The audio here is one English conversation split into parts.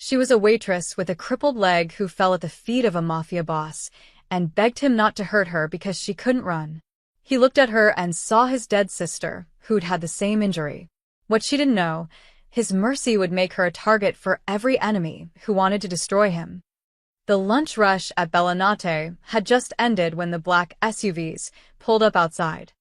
She was a waitress with a crippled leg who fell at the feet of a mafia boss and begged him not to hurt her because she couldn't run. He looked at her and saw his dead sister, who'd had the same injury. What she didn't know, his mercy would make her a target for every enemy who wanted to destroy him. The lunch rush at Bellinate had just ended when the black SUVs pulled up outside.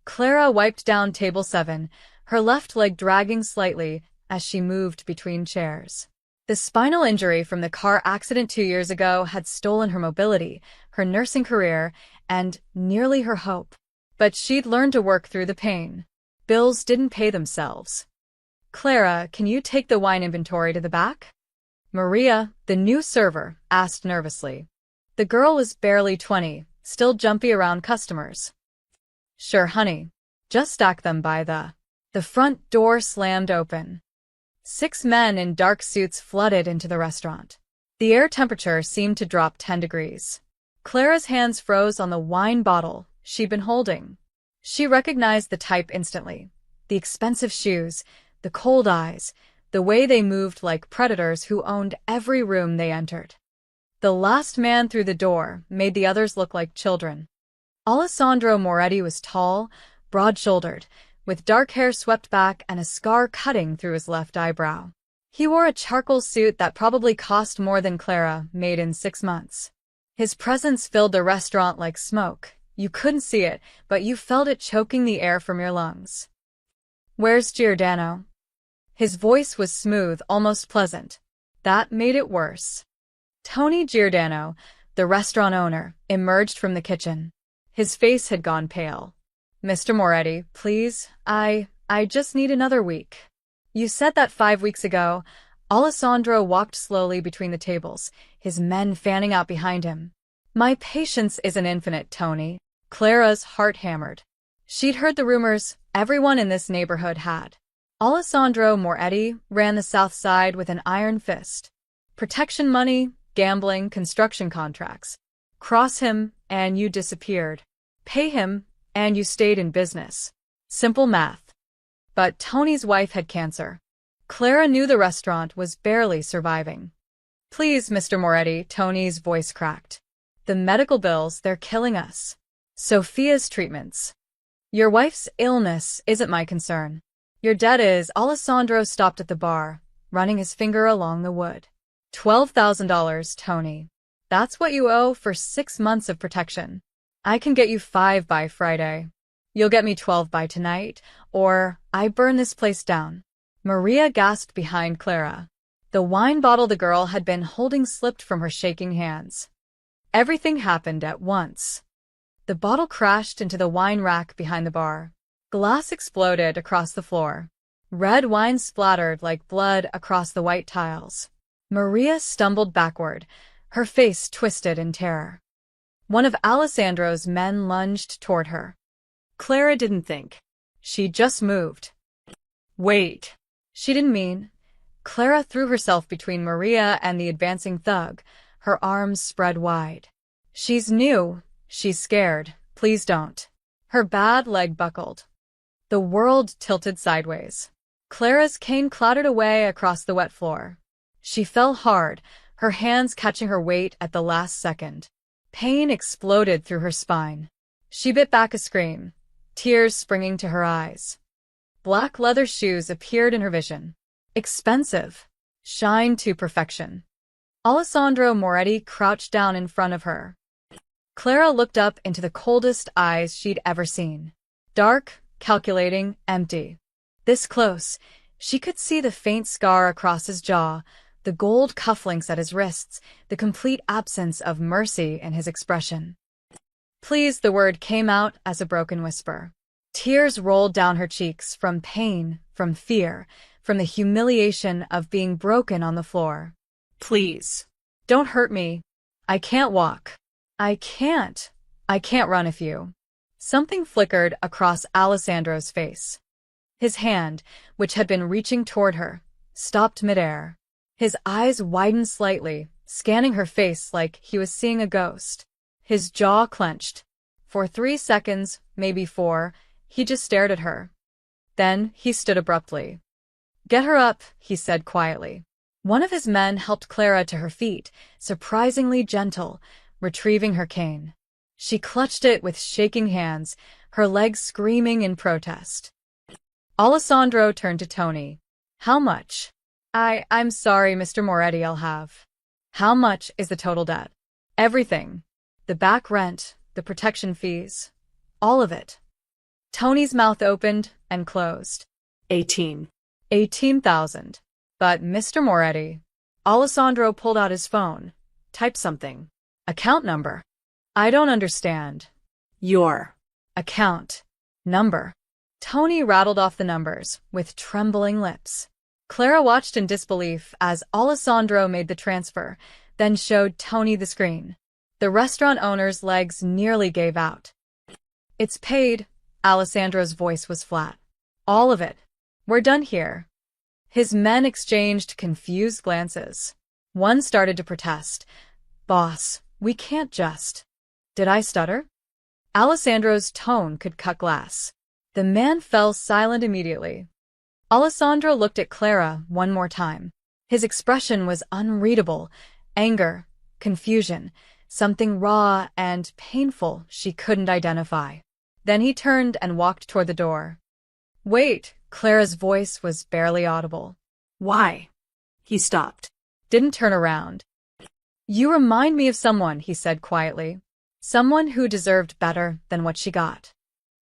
Clara wiped down table 7, her left leg dragging slightly as she moved between chairs. The spinal injury from the car accident 2 years ago had stolen her mobility, her nursing career, and nearly her hope. But she'd learned to work through the pain. Bills didn't pay themselves. "Clara, can you take the wine inventory to the back?" Maria, the new server, asked nervously. The girl was barely 20, still jumpy around customers. "Sure, honey. Just stack them by the..." The front door slammed open. 6 men in dark suits flooded into the restaurant. The air temperature seemed to drop 10 degrees. Clara's hands froze on the wine bottle she'd been holding. She recognized the type instantly. The expensive shoes, the cold eyes, the way they moved like predators who owned every room they entered. The last man through the door made the others look like children. Alessandro Moretti was tall, broad-shouldered, with dark hair swept back and a scar cutting through his left eyebrow. He wore a charcoal suit that probably cost more than Clara made in 6 months. His presence filled the restaurant like smoke. You couldn't see it, but you felt it choking the air from your lungs. "Where's Giordano?" His voice was smooth, almost pleasant. That made it worse. Tony Giordano, the restaurant owner, emerged from the kitchen. His face had gone pale. "Mr. Moretti, please, I just need another week." "You said that 5 weeks ago." Alessandro walked slowly between the tables, his men fanning out behind him. "My patience isn't infinite, Tony." Clara's heart hammered. She'd heard the rumors everyone in this neighborhood had. Alessandro Moretti ran the South Side with an iron fist. Protection money, gambling, construction contracts. Cross him, and you disappeared. Pay him, and you stayed in business. Simple math. But Tony's wife had cancer. Clara knew the restaurant was barely surviving. "Please, Mr. Moretti," Tony's voice cracked. "The medical bills, they're killing us. Sophia's treatments. Your wife's illness isn't my concern. Your debt is." Alessandro stopped at the bar, running his finger along the wood. $12,000, Tony. That's what you owe for 6 months of protection. I can get you 5 by Friday. You'll get me 12 by tonight, or I burn this place down. Maria gasped behind Clara. The wine bottle the girl had been holding slipped from her shaking hands. Everything happened at once. The bottle crashed into the wine rack behind the bar. Glass exploded across the floor. Red wine splattered like blood across the white tiles. Maria stumbled backward, her face twisted in terror. One of Alessandro's men lunged toward her. Clara didn't think. She just moved. "Wait." She didn't mean. Clara threw herself between Maria and the advancing thug, her arms spread wide. "She's new. She's scared. Please don't." Her bad leg buckled. The world tilted sideways. Clara's cane clattered away across the wet floor. She fell hard, her hands catching her weight at the last second. Pain exploded through her spine. She bit back a scream, tears springing to her eyes. Black leather shoes appeared in her vision. Expensive. Shined to perfection. Alessandro Moretti crouched down in front of her. Clara looked up into the coldest eyes she'd ever seen. Dark, calculating, empty. This close, she could see the faint scar across his jaw, the gold cufflinks at his wrists, the complete absence of mercy in his expression. "Please," the word came out as a broken whisper. Tears rolled down her cheeks from pain, from fear, from the humiliation of being broken on the floor. "Please. Don't hurt me. I can't walk. I can't run if you..." Something flickered across Alessandro's face. His hand, which had been reaching toward her, stopped midair. His eyes widened slightly, scanning her face like he was seeing a ghost. His jaw clenched. For 3 seconds, maybe 4, he just stared at her. Then he stood abruptly. "Get her up," he said quietly. One of his men helped Clara to her feet, surprisingly gentle, retrieving her cane. She clutched it with shaking hands, her legs screaming in protest. Alessandro turned to Tony. How much? I'm sorry, Mr. Moretti, I'll have. How much is the total debt? Everything. The back rent, the protection fees. All of it. Tony's mouth opened and closed. 18,000. But Mr. Moretti. Alessandro pulled out his phone. Typed something. Account number. I don't understand. Your Account number. Tony rattled off the numbers with trembling lips. Clara watched in disbelief as Alessandro made the transfer, then showed Tony the screen. The restaurant owner's legs nearly gave out. It's paid. Alessandro's voice was flat. All of it. We're done here. His men exchanged confused glances. One started to protest. Boss, we can't just. Did I stutter? Alessandro's tone could cut glass. The man fell silent immediately. Alessandro looked at Clara one more time. His expression was unreadable. Anger, confusion, something raw and painful she couldn't identify. Then he turned and walked toward the door. Wait, Clara's voice was barely audible. Why? He stopped. Didn't turn around. You remind me of someone, he said quietly. Someone who deserved better than what she got.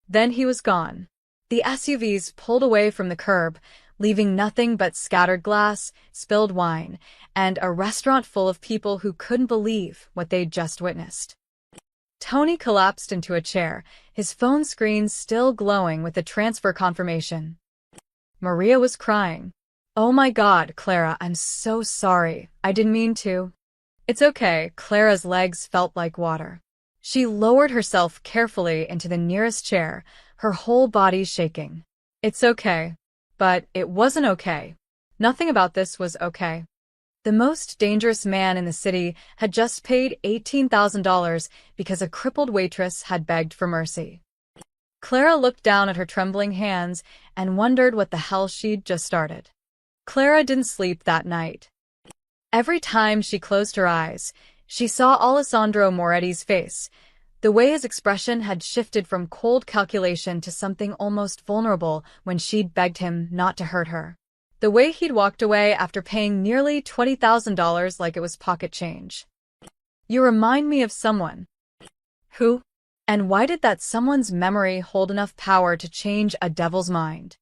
Then he was gone. The SUVs pulled away from the curb, leaving nothing but scattered glass, spilled wine, and a restaurant full of people who couldn't believe what they'd just witnessed. Tony collapsed into a chair, his phone screen still glowing with the transfer confirmation. Maria was crying. Oh my God, Clara, I'm so sorry. I didn't mean to. It's okay. Clara's legs felt like water. She lowered herself carefully into the nearest chair, her whole body shaking. It's okay. But it wasn't okay. Nothing about this was okay. The most dangerous man in the city had just paid $18,000 because a crippled waitress had begged for mercy. Clara looked down at her trembling hands and wondered what the hell she'd just started. Clara didn't sleep that night. Every time she closed her eyes, she saw Alessandro Moretti's face. The way his expression had shifted from cold calculation to something almost vulnerable when she'd begged him not to hurt her. The way he'd walked away after paying nearly $20,000 like it was pocket change. You remind me of someone. Who? And why did that someone's memory hold enough power to change a devil's mind?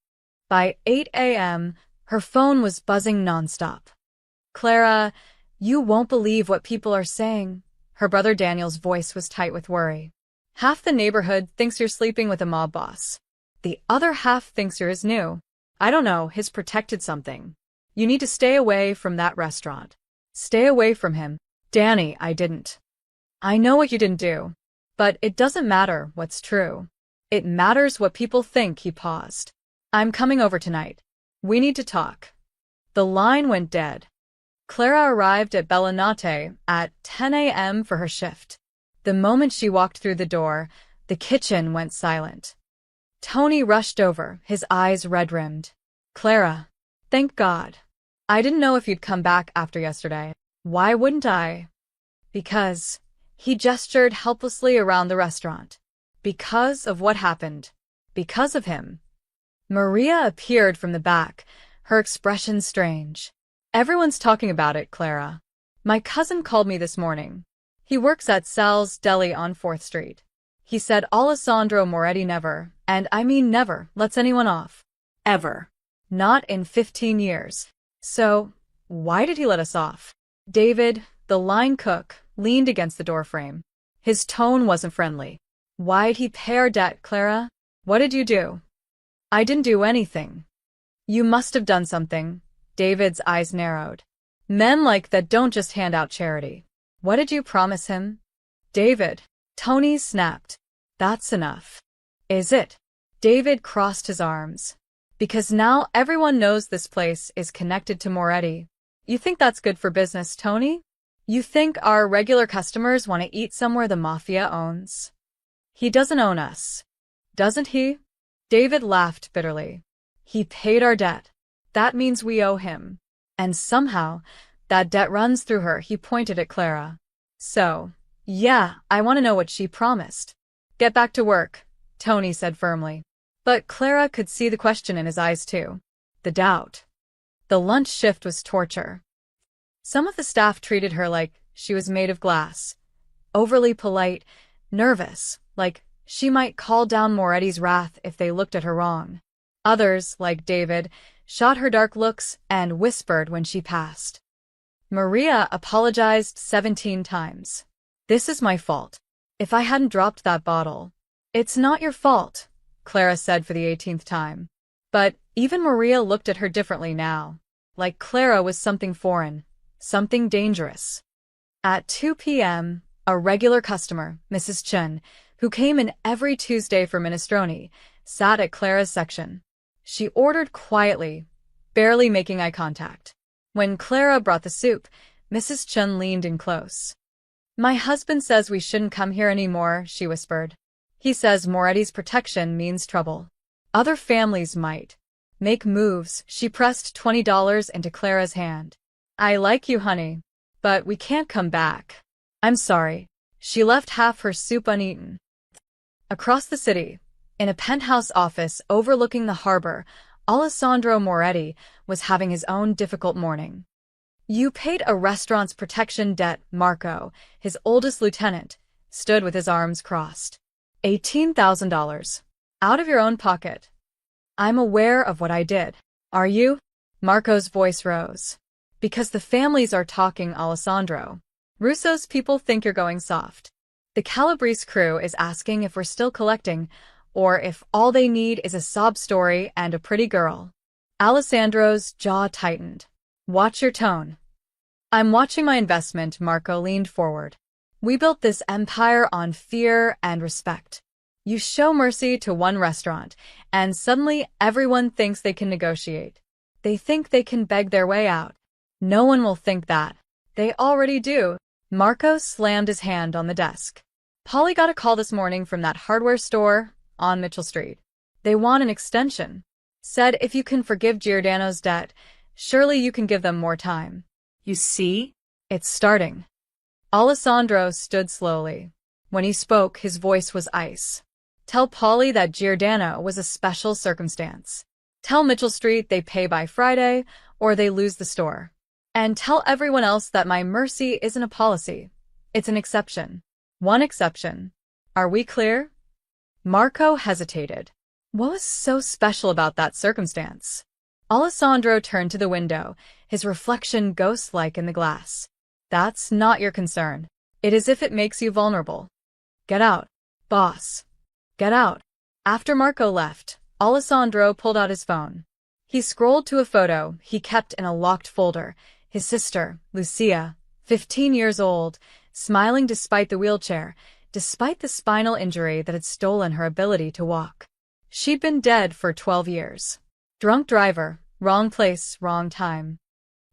By 8 a.m., her phone was buzzing nonstop. Clara, you won't believe what people are saying. Her brother Daniel's voice was tight with worry. Half the neighborhood thinks you're sleeping with a mob boss. The other half thinks you're his new. I don't know, his protected something. You need to stay away from that restaurant. Stay away from him. Danny, I didn't. I know what you didn't do. But it doesn't matter what's true. It matters what people think. He paused. I'm coming over tonight. We need to talk. The line went dead. Clara arrived at Bellinate at 10 a.m. for her shift. The moment she walked through the door, the kitchen went silent. Tony rushed over, his eyes red-rimmed. Clara, thank God. I didn't know if you'd come back after yesterday. Why wouldn't I? Because. He gestured helplessly around the restaurant. Because of what happened. Because of him. Maria appeared from the back, her expression strange. Everyone's talking about it, Clara. My cousin called me this morning. He works at Sal's Deli on 4th Street. He said Alessandro Moretti never, and I mean never, lets anyone off. Ever. Not in 15 years. So, why did he let us off? David, the line cook, leaned against the doorframe. His tone wasn't friendly. Why'd he pay our debt, Clara? What did you do? I didn't do anything. You must have done something. David's eyes narrowed. Men like that don't just hand out charity. What did you promise him? David. Tony snapped. That's enough. Is it? David crossed his arms. Because now everyone knows this place is connected to Moretti. You think that's good for business, Tony? You think our regular customers want to eat somewhere the Mafia owns? He doesn't own us. Doesn't he? David laughed bitterly. He paid our debt. That means we owe him. And somehow, that debt runs through her. He pointed at Clara. So, yeah, I want to know what she promised. Get back to work, Tony said firmly. But Clara could see the question in his eyes too. The doubt. The lunch shift was torture. Some of the staff treated her like she was made of glass. Overly polite, nervous, like she might call down Moretti's wrath if they looked at her wrong. Others, like David, shot her dark looks and whispered when she passed. Maria apologized 17 times. This is my fault. If I hadn't dropped that bottle. It's not your fault, Clara said for the 18th time. But even Maria looked at her differently now. Like Clara was something foreign, something dangerous. At 2 p.m., a regular customer, Mrs. Chen, who came in every Tuesday for minestrone, sat at Clara's section. She ordered quietly, barely making eye contact. When Clara brought the soup, Mrs. Chen leaned in close. My husband says we shouldn't come here anymore, she whispered. He says Moretti's protection means trouble. Other families might make moves. She pressed $20 into Clara's hand. I like you, honey, but we can't come back. I'm sorry. She left half her soup uneaten. Across the city, in a penthouse office overlooking the harbor, Alessandro Moretti was having his own difficult morning. You paid a restaurant's protection debt, Marco, his oldest lieutenant, stood with his arms crossed. $18,000. Out of your own pocket. I'm aware of what I did. Are you? Marco's voice rose. Because the families are talking, Alessandro. Russo's people think you're going soft. The Calabrese crew is asking if we're still collecting, or if all they need is a sob story and a pretty girl. Alessandro's jaw tightened. Watch your tone. I'm watching my investment, Marco leaned forward. We built this empire on fear and respect. You show mercy to one restaurant, and suddenly everyone thinks they can negotiate. They think they can beg their way out. No one will think that. They already do. Marco slammed his hand on the desk. Polly got a call this morning from that hardware store on Mitchell Street. They want an extension. Said if you can forgive Giordano's debt, surely you can give them more time. You see? It's starting. Alessandro stood slowly. When he spoke, his voice was ice. Tell Polly that Giordano was a special circumstance. Tell Mitchell Street they pay by Friday, or they lose the store. And tell everyone else that my mercy isn't a policy. It's an exception. One exception. Are we clear? Marco hesitated. What was so special about that circumstance? Alessandro turned to the window, his reflection ghost-like in the glass. That's not your concern. It is if it makes you vulnerable. Get out, boss. Get out. After Marco left, Alessandro pulled out his phone. He scrolled to a photo he kept in a locked folder. His sister, Lucia, 15 years old, smiling despite the wheelchair, despite the spinal injury that had stolen her ability to walk. She'd been dead for 12 years. Drunk driver, wrong place, wrong time.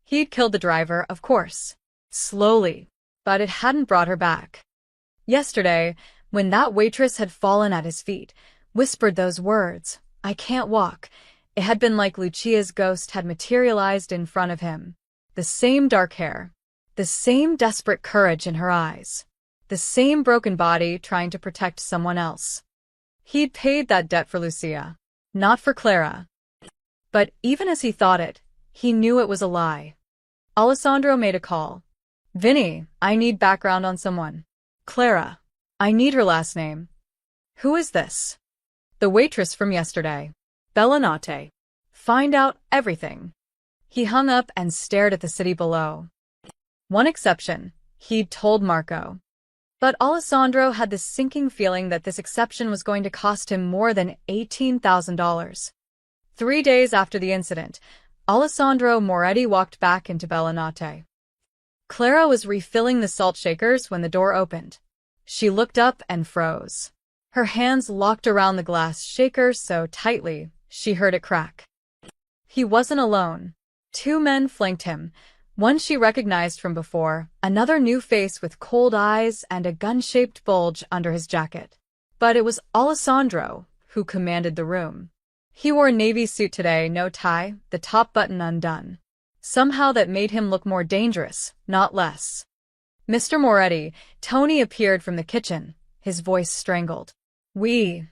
He'd killed the driver, of course. Slowly, but it hadn't brought her back. Yesterday, when that waitress had fallen at his feet, whispered those words, I can't walk, it had been like Lucia's ghost had materialized in front of him. The same dark hair, the same desperate courage in her eyes, the same broken body trying to protect someone else. He'd paid that debt for Lucia, not for Clara. But even as he thought it, he knew it was a lie. Alessandro made a call. Vinny, I need background on someone. Clara, I need her last name. Who is this? The waitress from yesterday. Bellinate. Find out everything. He hung up and stared at the city below. One exception, he'd told Marco. But Alessandro had this sinking feeling that this exception was going to cost him more than $18,000. 3 days after the incident, Alessandro Moretti walked back into Bellinate. Clara was refilling the salt shakers when the door opened. She looked up and froze. Her hands locked around the glass shaker so tightly, she heard it crack. He wasn't alone. 2 men flanked him, one she recognized from before, another new face with cold eyes and a gun-shaped bulge under his jacket. But it was Alessandro who commanded the room. He wore a navy suit today, no tie, the top button undone. Somehow that made him look more dangerous, not less. Mr. Moretti, Tony appeared from the kitchen, his voice strangled. We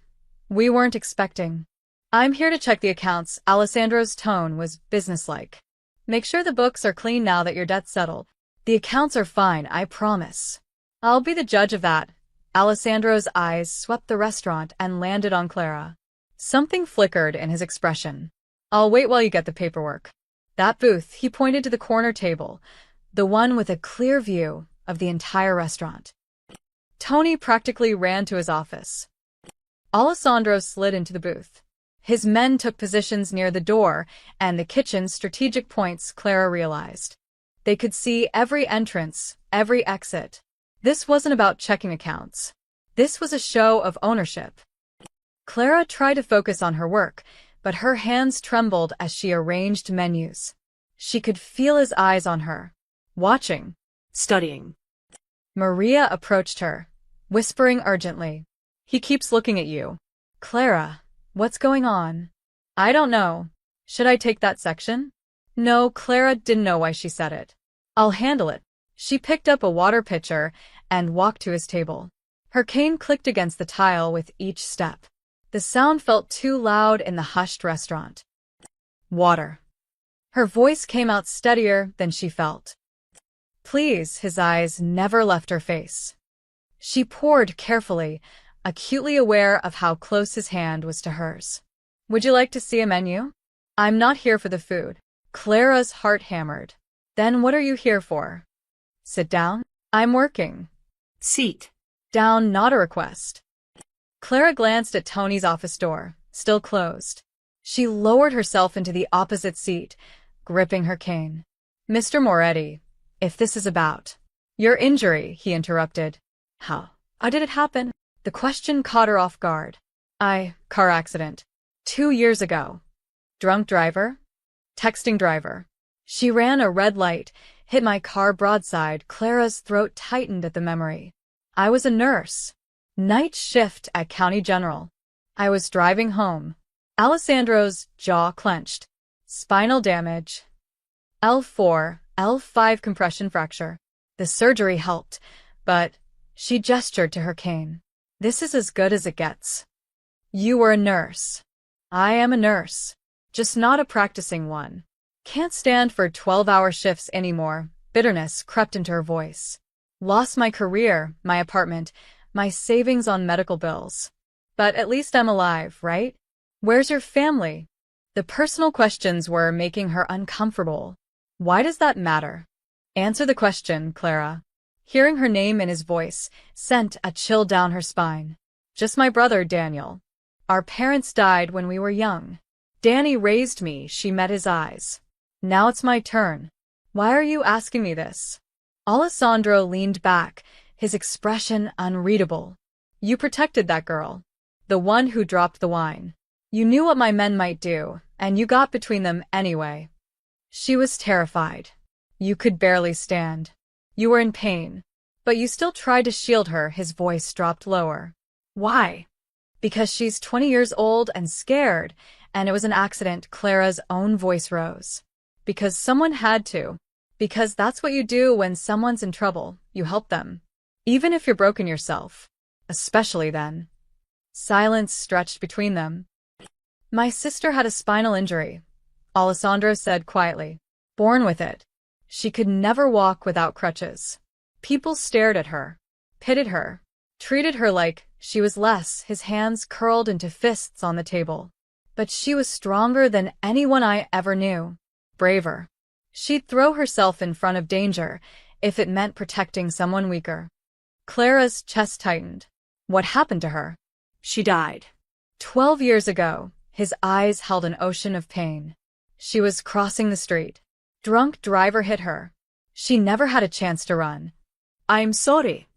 weren't expecting. I'm here to check the accounts. Alessandro's tone was businesslike. Make sure the books are clean now that your debt's settled. The accounts are fine, I promise. I'll be the judge of that. Alessandro's eyes swept the restaurant and landed on Clara. Something flickered in his expression. I'll wait while you get the paperwork. That booth, he pointed to the corner table, the one with a clear view of the entire restaurant. Tony practically ran to his office. Alessandro slid into the booth. His men took positions near the door and the kitchen's strategic points, Clara realized. They could see every entrance, every exit. This wasn't about checking accounts. This was a show of ownership. Clara tried to focus on her work, but her hands trembled as she arranged menus. She could feel his eyes on her, watching, Studying. Maria approached her, whispering urgently. He keeps looking at you. Clara, what's going on? I don't know. Should I take that section? No, Clara didn't know why she said it. I'll handle it. She picked up a water pitcher and walked to his table. Her cane clicked against the tile with each step. The sound felt too loud in the hushed restaurant. Water. Her voice came out steadier than she felt. Please, his eyes never left her face. She poured carefully, acutely aware of how close his hand was to hers. Would you like to see a menu? I'm not here for the food. Clara's heart hammered. Then what are you here for? Sit down. I'm working. Seat. Down, not a request. Clara glanced at Tony's office door, still closed. She lowered herself into the opposite seat, gripping her cane. Mr. Moretti, if this is about your injury, he interrupted. How did it happen? The question caught her off guard. Car accident. 2 years ago. Drunk driver? Texting driver. She ran a red light, hit my car broadside. Clara's throat tightened at the memory. I was a nurse. Night shift at County General. I was driving home. Alessandro's jaw clenched. Spinal damage. L4, L5 compression fracture. The surgery helped, but she gestured to her cane. This is as good as it gets. You were a nurse. I am a nurse. Just not a practicing one. Can't stand for 12-hour shifts anymore. Bitterness crept into her voice. Lost my career, my apartment, my savings on medical bills. But at least I'm alive, right? Where's your family? The personal questions were making her uncomfortable. Why does that matter? Answer the question, Clara. Hearing her name in his voice sent a chill down her spine. Just my brother, Daniel. Our parents died when we were young. Danny raised me. She met his eyes. Now it's my turn. Why are you asking me this? Alessandro leaned back, his expression unreadable. You protected that girl. The one who dropped the wine. You knew what my men might do, and you got between them anyway. She was terrified. You could barely stand. You were in pain. But you still tried to shield her. His voice dropped lower. Why? Because she's 20 years old and scared, and it was an accident. Clara's own voice rose. Because someone had to. Because that's what you do when someone's in trouble. You help them. Even if you're broken yourself. Especially then. Silence stretched between them. My sister had a spinal injury, Alessandro said quietly. Born with it. She could never walk without crutches. People stared at her, pitied her, treated her like she was less. His hands curled into fists on the table. But she was stronger than anyone I ever knew. Braver. She'd throw herself in front of danger if it meant protecting someone weaker. Clara's chest tightened. What happened to her? She died. 12 years ago. His eyes held an ocean of pain. She was crossing the street. Drunk driver hit her. She never had a chance to run. I'm sorry.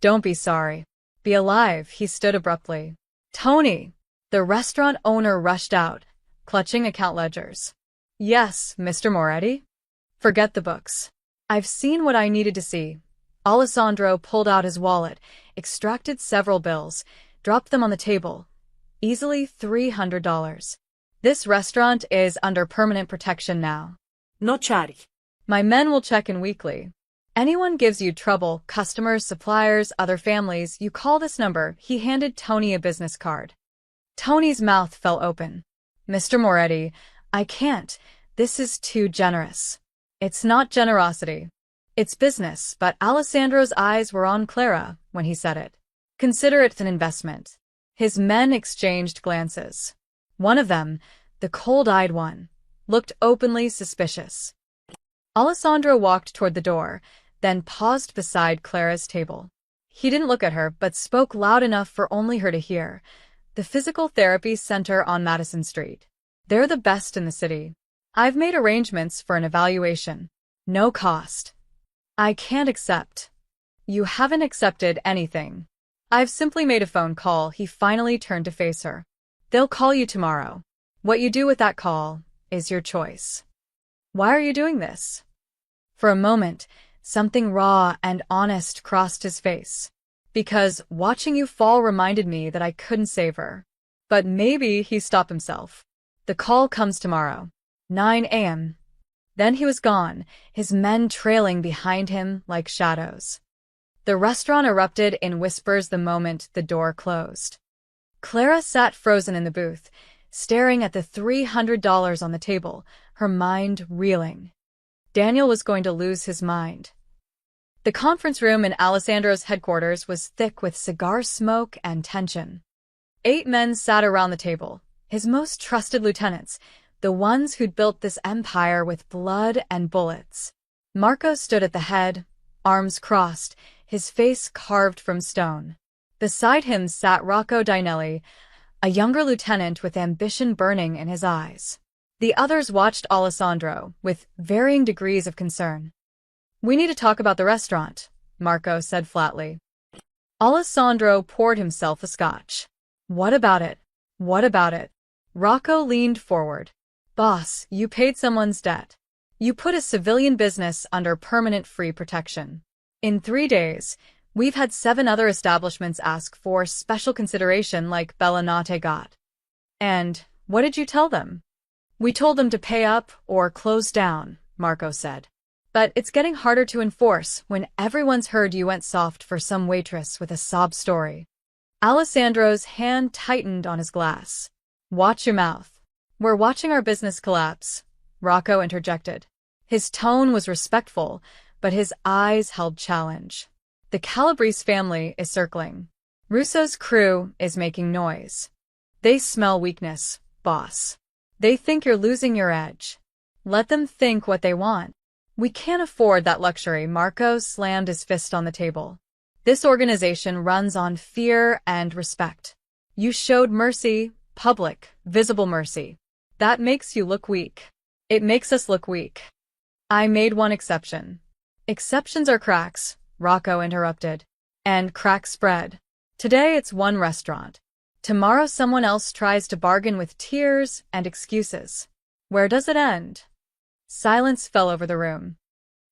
Don't be sorry. Be alive, he stood abruptly. Tony! The restaurant owner rushed out, clutching account ledgers. Yes, Mr. Moretti? Forget the books. I've seen what I needed to see. Alessandro pulled out his wallet, extracted several bills, dropped them on the table. Easily $300. This restaurant is under permanent protection now. No chatty. My men will check in weekly. Anyone gives you trouble, customers, suppliers, other families, you call this number. He handed Tony a business card. Tony's mouth fell open. Mr. Moretti, I can't. This is too generous. It's not generosity. It's business, but Alessandro's eyes were on Clara when he said it. Consider it an investment. His men exchanged glances. One of them, the cold-eyed one, looked openly suspicious. Alessandro walked toward the door, then paused beside Clara's table. He didn't look at her, but spoke loud enough for only her to hear. The physical therapy center on Madison Street. They're the best in the city. I've made arrangements for an evaluation. No cost. I can't accept. You haven't accepted anything. I've simply made a phone call. He finally turned to face her. They'll call you tomorrow. What you do with that call is your choice. Why are you doing this? For a moment, something raw and honest crossed his face. Because watching you fall reminded me that I couldn't save her. But maybe he stopped himself. The call comes tomorrow. 9 a.m. Then he was gone, his men trailing behind him like shadows. The restaurant erupted in whispers the moment the door closed. Clara sat frozen in the booth, staring at the $300 on the table, her mind reeling. Daniel was going to lose his mind. The conference room in Alessandro's headquarters was thick with cigar smoke and tension. 8 men sat around the table, his most trusted lieutenants, the ones who'd built this empire with blood and bullets. Marco stood at the head, arms crossed, his face carved from stone. Beside him sat Rocco Dinelli, a younger lieutenant with ambition burning in his eyes. The others watched Alessandro with varying degrees of concern. We need to talk about the restaurant, Marco said flatly. Alessandro poured himself a scotch. What about it? What about it? Rocco leaned forward. Boss, you paid someone's debt. You put a civilian business under permanent free protection. In 3 days, we've had 7 other establishments ask for special consideration like Bellinate got. And what did you tell them? We told them to pay up or close down, Marco said. But it's getting harder to enforce when everyone's heard you went soft for some waitress with a sob story. Alessandro's hand tightened on his glass. Watch your mouth. We're watching our business collapse, Rocco interjected. His tone was respectful, but his eyes held challenge. The Calabrese family is circling. Russo's crew is making noise. They smell weakness, boss. They think you're losing your edge. Let them think what they want. We can't afford that luxury. Marco slammed his fist on the table. This organization runs on fear and respect. You showed mercy, public, visible mercy. That makes you look weak. It makes us look weak. I made one exception. Exceptions are cracks, Rocco interrupted. And cracks spread. Today it's one restaurant. Tomorrow someone else tries to bargain with tears and excuses. Where does it end? Silence fell over the room.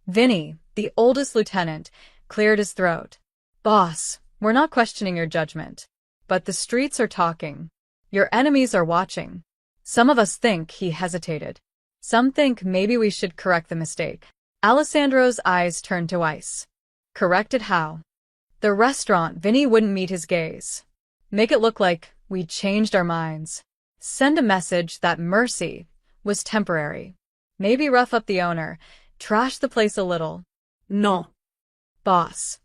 Vinny, the oldest lieutenant, cleared his throat. Boss, we're not questioning your judgment. But the streets are talking. Your enemies are watching. Some of us think he hesitated. Some think maybe we should correct the mistake. Alessandro's eyes turned to ice. Corrected how? The restaurant. Vinny wouldn't meet his gaze. Make it look like we changed our minds. Send a message that mercy was temporary. Maybe rough up the owner, trash the place a little. No. Boss.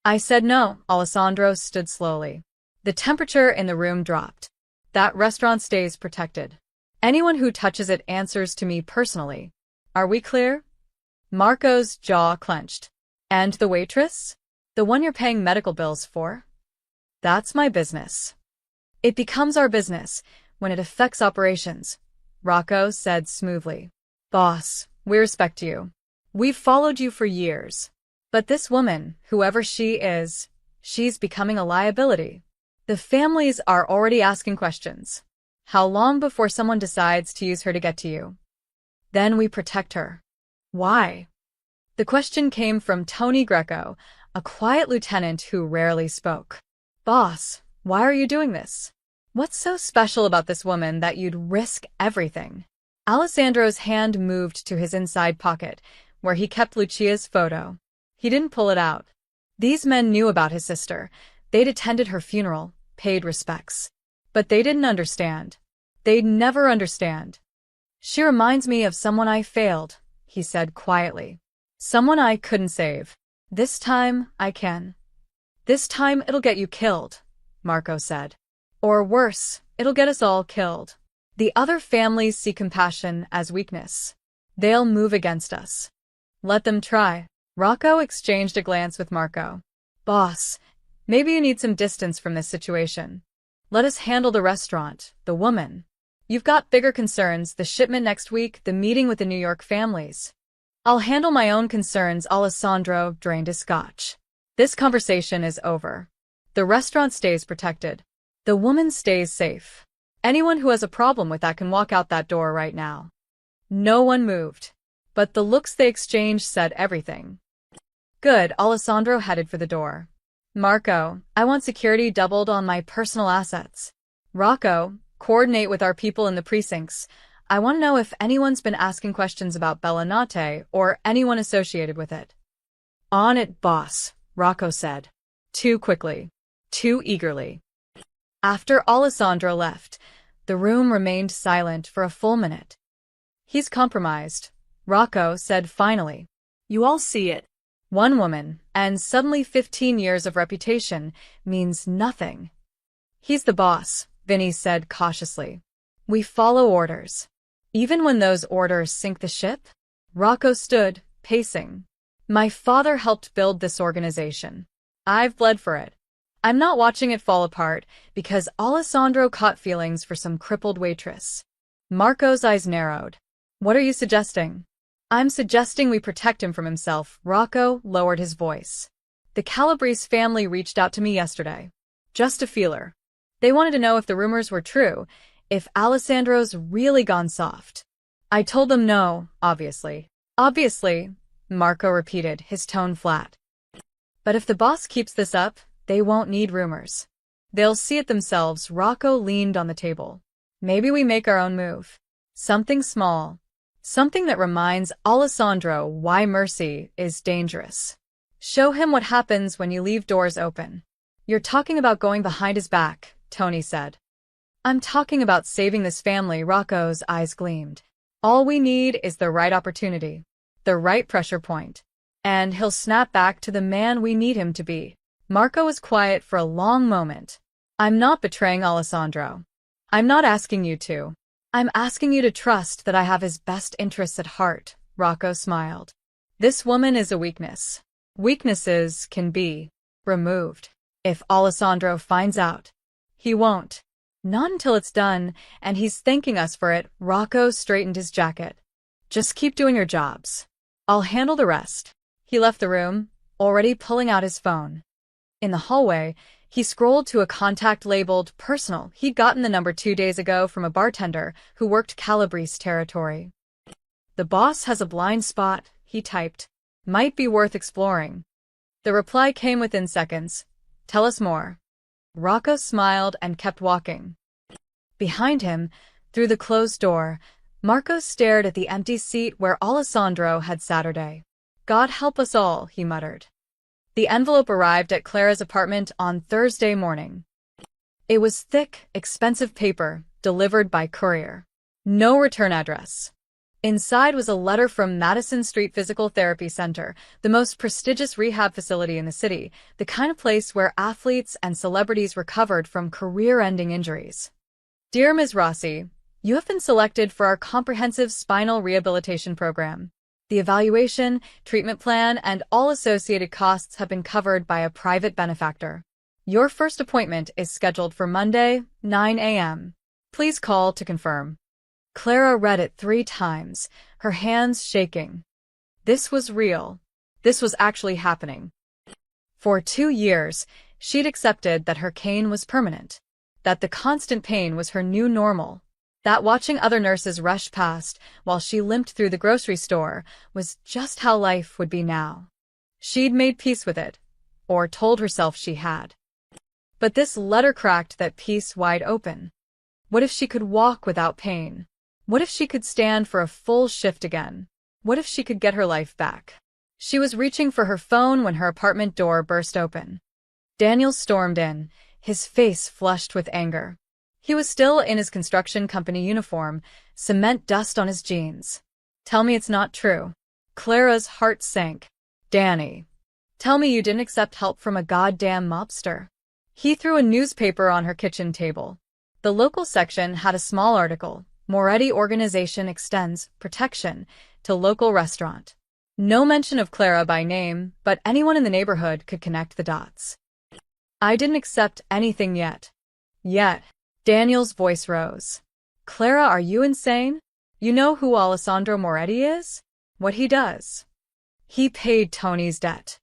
I said no. Alessandro stood slowly. The temperature in the room dropped. That restaurant stays protected. Anyone who touches it answers to me personally. Are we clear? Marco's jaw clenched. And the waitress? The one you're paying medical bills for? That's my business. It becomes our business when it affects operations, Rocco said smoothly. Boss, we respect you. We've followed you for years. But this woman, whoever she is, she's becoming a liability. The families are already asking questions. How long before someone decides to use her to get to you? Then we protect her. Why? The question came from Tony Greco, a quiet lieutenant who rarely spoke. Boss, why are you doing this? What's so special about this woman that you'd risk everything? Alessandro's hand moved to his inside pocket, where he kept Lucia's photo. He didn't pull it out. These men knew about his sister. They'd attended her funeral, paid respects. But they didn't understand. They'd never understand. She reminds me of someone I failed, he said quietly. Someone I couldn't save. This time, I can. This time it'll get you killed, Marco said. Or worse, it'll get us all killed. The other families see compassion as weakness. They'll move against us. Let them try. Rocco exchanged a glance with Marco. Boss, maybe you need some distance from this situation. Let us handle the restaurant, the woman. You've got bigger concerns, the shipment next week, the meeting with the New York families. I'll handle my own concerns. Alessandro drained his scotch. This conversation is over. The restaurant stays protected. The woman stays safe. Anyone who has a problem with that can walk out that door right now. No one moved. But the looks they exchanged said everything. Good, Alessandro headed for the door. Marco, I want security doubled on my personal assets. Rocco, coordinate with our people in the precincts. I want to know if anyone's been asking questions about Bellinate or anyone associated with it. On it, boss, Rocco said. Too quickly. Too eagerly. After Alessandro left, the room remained silent for a full minute. He's compromised, Rocco said finally. You all see it. One woman, and suddenly 15 years of reputation, means nothing. He's the boss, Vinny said cautiously. We follow orders. Even when those orders sink the ship? Rocco stood, pacing. My father helped build this organization. I've bled for it. I'm not watching it fall apart because Alessandro caught feelings for some crippled waitress. Marco's eyes narrowed. What are you suggesting? I'm suggesting we protect him from himself. Rocco lowered his voice. The Calabrese family reached out to me yesterday. Just a feeler. They wanted to know if the rumors were true, if Alessandro's really gone soft. I told them no, obviously. Obviously, Marco repeated, his tone flat. But if the boss keeps this up, they won't need rumors. They'll see it themselves. Rocco leaned on the table. Maybe we make our own move. Something small. Something that reminds Alessandro why mercy is dangerous. Show him what happens when you leave doors open. You're talking about going behind his back, Tony said. I'm talking about saving this family. Rocco's eyes gleamed. All we need is the right opportunity. The right pressure point. And he'll snap back to the man we need him to be. Marco was quiet for a long moment. I'm not betraying Alessandro. I'm not asking you to. I'm asking you to trust that I have his best interests at heart, Rocco smiled. This woman is a weakness. Weaknesses can be removed. If Alessandro finds out, he won't. Not until it's done, and he's thanking us for it. Rocco straightened his jacket. Just keep doing your jobs. I'll handle the rest. He left the room, already pulling out his phone. In the hallway, he scrolled to a contact labeled personal. He'd gotten the number 2 days ago from a bartender who worked Calabrese territory. The boss has a blind spot, he typed. Might be worth exploring. The reply came within seconds. Tell us more. Rocco smiled and kept walking. Behind him, through the closed door, Marco stared at the empty seat where Alessandro had Saturday. God help us all, he muttered. The envelope arrived at Clara's apartment on Thursday morning. It was thick, expensive paper, delivered by courier. No return address. Inside was a letter from Madison Street Physical Therapy Center, the most prestigious rehab facility in the city, the kind of place where athletes and celebrities recovered from career-ending injuries. Dear Ms. Rossi, you have been selected for our comprehensive spinal rehabilitation program. The evaluation, treatment plan, and all associated costs have been covered by a private benefactor. Your first appointment is scheduled for Monday, 9 a.m. Please call to confirm. Clara read it 3 times, her hands shaking. This was real. This was actually happening. For 2 years, she'd accepted that her cane was permanent, that the constant pain was her new normal, that watching other nurses rush past while she limped through the grocery store was just how life would be now. She'd made peace with it, or told herself she had. But this letter cracked that peace wide open. What if she could walk without pain? What if she could stand for a full shift again? What if she could get her life back? She was reaching for her phone when her apartment door burst open. Daniel stormed in, his face flushed with anger. He was still in his construction company uniform, cement dust on his jeans. Tell me it's not true. Clara's heart sank. Danny, tell me you didn't accept help from a goddamn mobster. He threw a newspaper on her kitchen table. The local section had a small article. Moretti Organization extends protection to local restaurant. No mention of Clara by name, but anyone in the neighborhood could connect the dots. I didn't accept anything yet. Yet. Daniel's voice rose. Clara, are you insane? You know who Alessandro Moretti is? What he does? He paid Tony's debt.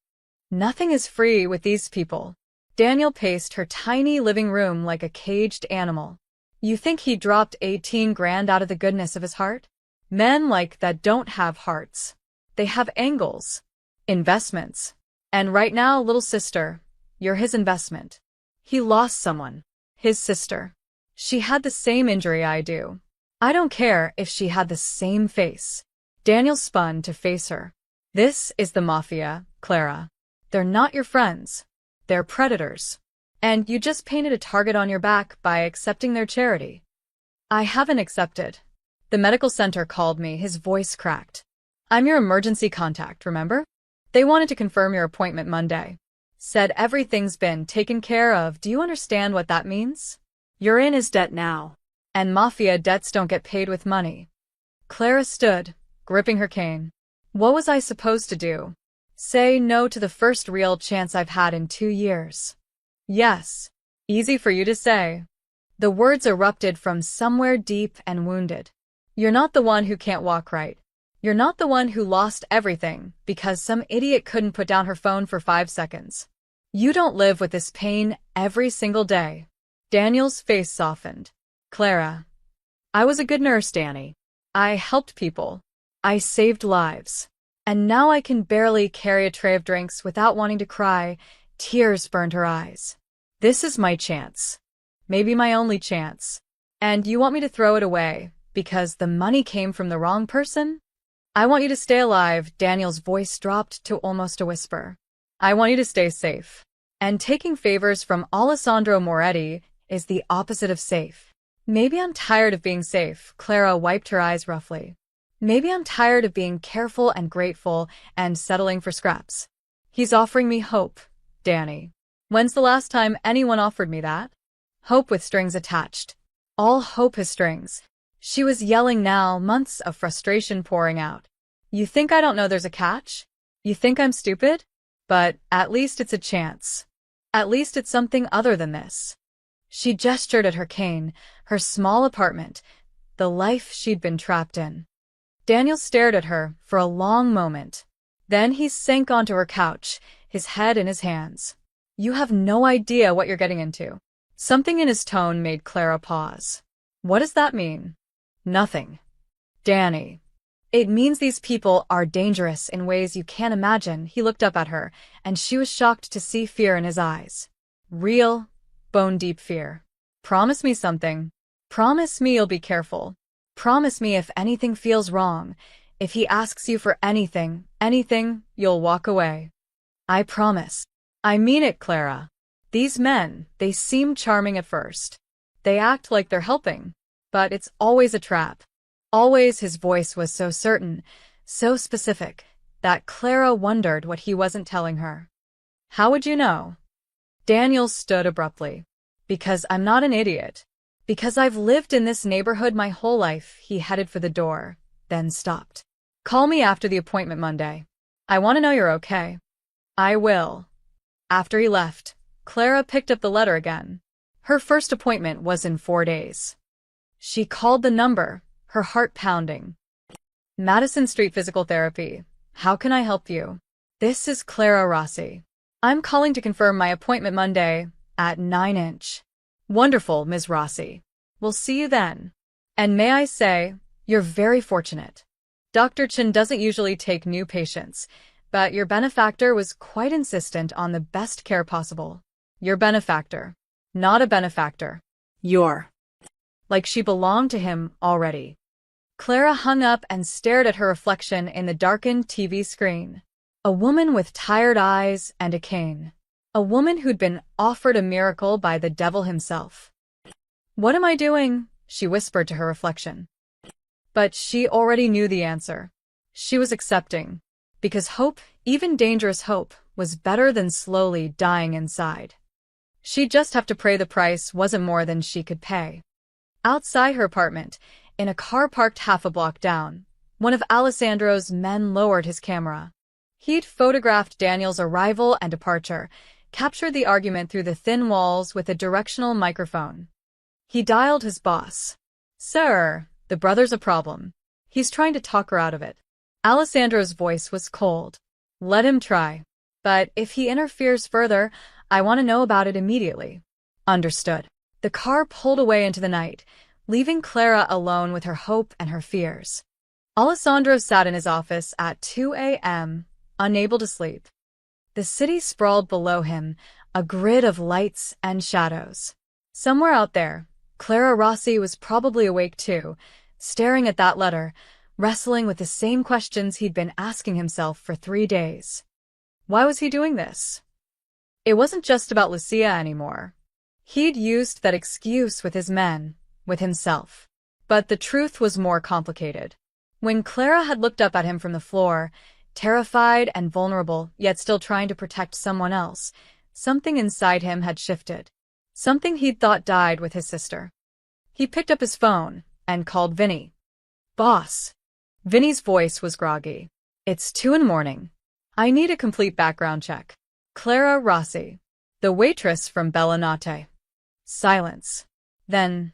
Nothing is free with these people. Daniel paced her tiny living room like a caged animal. You think he dropped 18 grand out of the goodness of his heart? Men like that don't have hearts. They have angles. Investments. And right now, little sister, you're his investment. He lost someone. His sister. She had the same injury I do. I don't care if she had the same face. Daniel spun to face her. This is the Mafia, Clara. They're not your friends. They're predators. And you just painted a target on your back by accepting their charity. I haven't accepted. The medical center called me, his voice cracked. I'm your emergency contact, remember? They wanted to confirm your appointment Monday. Said everything's been taken care of. Do you understand what that means? You're in his debt now. And Mafia debts don't get paid with money. Clara stood, gripping her cane. What was I supposed to do? Say no to the first real chance I've had in 2 years. Yes. Easy for you to say. The words erupted from somewhere deep and wounded. You're not the one who can't walk right. You're not the one who lost everything because some idiot couldn't put down her phone for 5 seconds. You don't live with this pain every single day. Daniel's face softened. Clara. I was a good nurse, Danny. I helped people. I saved lives. And now I can barely carry a tray of drinks without wanting to cry. Tears burned her eyes. This is my chance. Maybe my only chance. And you want me to throw it away because the money came from the wrong person? I want you to stay alive. Daniel's voice dropped to almost a whisper. I want you to stay safe. And taking favors from Alessandro Moretti is the opposite of safe. Maybe I'm tired of being safe. Clara wiped her eyes roughly. Maybe I'm tired of being careful and grateful and settling for scraps. He's offering me hope, Danny. When's the last time anyone offered me that? Hope with strings attached. All hope has strings. She was yelling now, months of frustration pouring out. You think I don't know there's a catch? You think I'm stupid? But at least it's a chance. At least it's something other than this. She gestured at her cane, her small apartment, the life she'd been trapped in. Daniel stared at her for a long moment. Then he sank onto her couch, his head in his hands. You have no idea what you're getting into. Something in his tone made Clara pause. What does that mean? Nothing. Danny. It means these people are dangerous in ways you can't imagine. He looked up at her, and she was shocked to see fear in his eyes. Real, bone-deep fear. Promise me something. Promise me you'll be careful. Promise me if anything feels wrong, if he asks you for anything, you'll walk away. I promise. I mean it, Clara. These men, they seem charming at first. They act like they're helping. But it's always a trap. Always. His voice was so certain, so specific, that Clara wondered what he wasn't telling her. How would you know? Daniel stood abruptly. Because I'm not an idiot. Because I've lived in this neighborhood my whole life. He headed for the door, then stopped. Call me after the appointment Monday. I want to know you're okay. I will. After he left, Clara picked up the letter again. Her first appointment was in 4 days. She called the number, her heart pounding. Madison Street Physical Therapy. How can I help you? This is Clara Rossi. I'm calling to confirm my appointment Monday at 9-inch. Wonderful, Ms. Rossi. We'll see you then. And may I say, you're very fortunate. Dr. Chen doesn't usually take new patients, but your benefactor was quite insistent on the best care possible. Your benefactor. Not a benefactor. Your. Like she belonged to him already. Clara hung up and stared at her reflection in the darkened TV screen. A woman with tired eyes and a cane. A woman who'd been offered a miracle by the devil himself. "What am I doing?" she whispered to her reflection. But she already knew the answer. She was accepting. Because hope, even dangerous hope, was better than slowly dying inside. She'd just have to pray the price wasn't more than she could pay. Outside her apartment, in a car parked half a block down, one of Alessandro's men lowered his camera. He'd photographed Daniel's arrival and departure, captured the argument through the thin walls with a directional microphone. He dialed his boss. "Sir, the brother's a problem. He's trying to talk her out of it." Alessandro's voice was cold. "Let him try. But if he interferes further, I want to know about it immediately." "Understood." The car pulled away into the night, leaving Clara alone with her hope and her fears. Alessandro sat in his office at 2 a.m., unable to sleep. The city sprawled below him, a grid of lights and shadows. Somewhere out there, Clara Rossi was probably awake too, staring at that letter, wrestling with the same questions he'd been asking himself for 3 days. Why was he doing this? It wasn't just about Lucia anymore. He'd used that excuse with his men, with himself. But the truth was more complicated. When Clara had looked up at him from the floor, terrified and vulnerable, yet still trying to protect someone else, something inside him had shifted. Something he'd thought died with his sister. He picked up his phone and called Vinny. "Boss." Vinny's voice was groggy. "It's 2 a.m. I need a complete background check. Clara Rossi, the waitress from Bellinate." Silence. Then,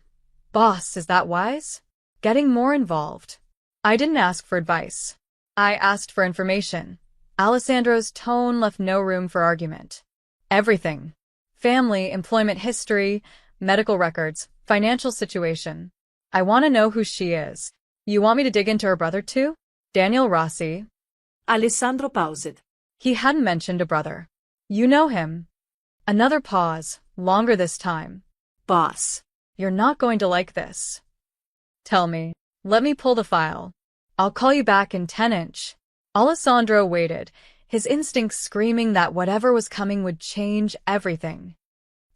"Boss, is that wise?" Getting more involved. "I didn't ask for advice. I asked for information." Alessandro's tone left no room for argument. "Everything. Family, employment history, medical records, financial situation. I want to know who she is. You want me to dig into her brother too?" "Daniel Rossi." Alessandro paused. He hadn't mentioned a brother. "You know him." Another pause, longer this time. "Boss, you're not going to like this." "Tell me. Let me pull the file. I'll call you back in 10". Alessandro waited, his instincts screaming that whatever was coming would change everything.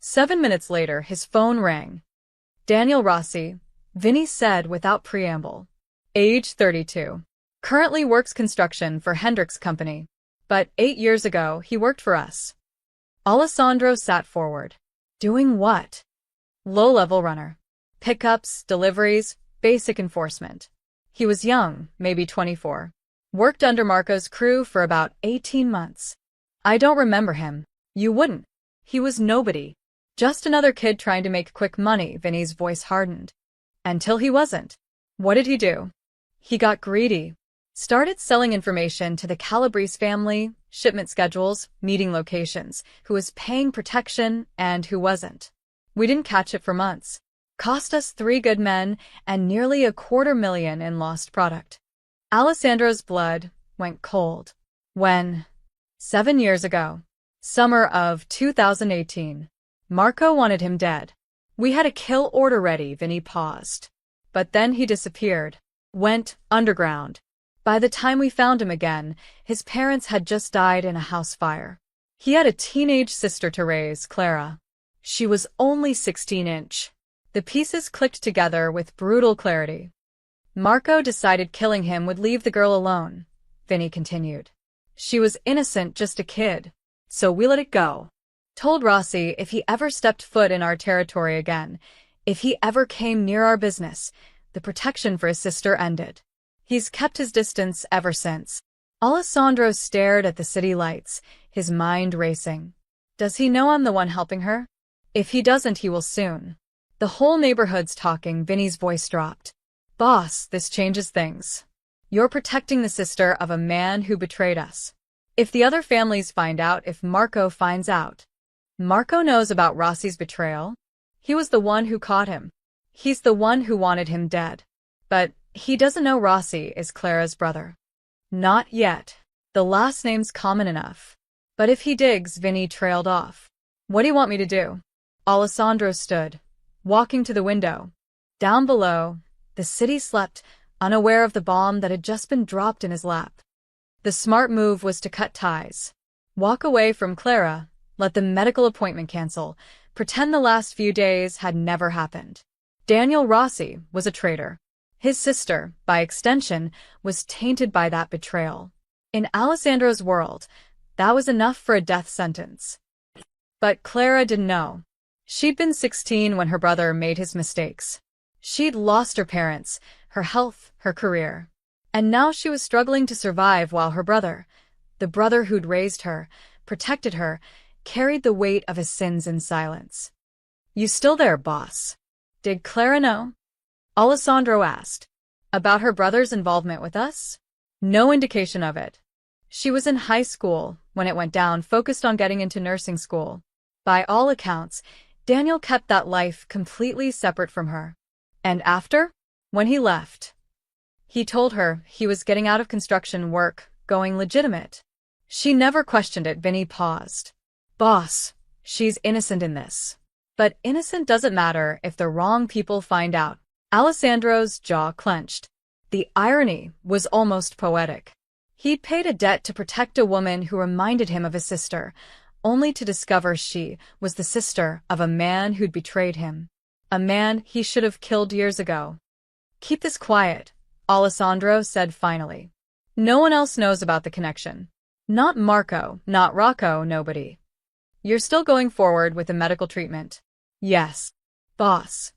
7 minutes later, his phone rang. "Daniel Rossi," Vinny said without preamble. "Age 32. Currently works construction for Hendrix Company. But 8 years ago, he worked for us." Alessandro sat forward. "Doing what?" "Low-level runner. Pickups, deliveries, basic enforcement." He was young, maybe 24. Worked under Marco's crew for about 18 months. "I don't remember him." "You wouldn't. He was nobody. Just another kid trying to make quick money." Vinny's voice hardened. "Until he wasn't." "What did he do?" "He got greedy. Started selling information to the Calabrese family, shipment schedules, meeting locations, who was paying protection and who wasn't. We didn't catch it for months. Cost us 3 good men and nearly $250,000 in lost product." Alessandro's blood went cold. "When?" 7 years ago. Summer of 2018. Marco wanted him dead. We had a kill order ready." Vinny paused. "But then he disappeared. Went underground. By the time we found him again, his parents had just died in a house fire. He had a teenage sister to raise, Clara. She was only 16". The pieces clicked together with brutal clarity. "Marco decided killing him would leave the girl alone," Vinny continued. "She was innocent, just a kid. So we let it go. Told Rossi if he ever stepped foot in our territory again, if he ever came near our business, the protection for his sister ended. He's kept his distance ever since." Alessandro stared at the city lights, his mind racing. "Does he know I'm the one helping her? If he doesn't, he will soon." "The whole neighborhood's talking." Vinny's voice dropped. "Boss, this changes things. You're protecting the sister of a man who betrayed us. If the other families find out, if Marco finds out." "Marco knows about Rossi's betrayal. He was the one who caught him. He's the one who wanted him dead. But he doesn't know Rossi is Clara's brother." "Not yet. The last name's common enough. But if he digs," Vinny trailed off. "What do you want me to do?" Alessandro stood, walking to the window. Down below, the city slept, unaware of the bomb that had just been dropped in his lap. The smart move was to cut ties. Walk away from Clara, let the medical appointment cancel, pretend the last few days had never happened. Daniel Rossi was a traitor. His sister, by extension, was tainted by that betrayal. In Alessandro's world, that was enough for a death sentence. But Clara didn't know. She'd been 16 when her brother made his mistakes. She'd lost her parents, her health, her career. And now she was struggling to survive while her brother, the brother who'd raised her, protected her, carried the weight of his sins in silence. "You still there, boss?" "Did Clara know?" Alessandro asked. "About her brother's involvement with us?" "No indication of it. She was in high school when it went down, focused on getting into nursing school. By all accounts, Daniel kept that life completely separate from her. And after? When he left, he told her he was getting out of construction work, going legitimate. She never questioned it." Vinny paused. "Boss, she's innocent in this." "But innocent doesn't matter if the wrong people find out." Alessandro's jaw clenched. The irony was almost poetic. He'd paid a debt to protect a woman who reminded him of his sister, only to discover she was the sister of a man who'd betrayed him. A man he should have killed years ago. "Keep this quiet," Alessandro said finally. "No one else knows about the connection. Not Marco, not Rocco, nobody. You're still going forward with the medical treatment?" "Yes, boss."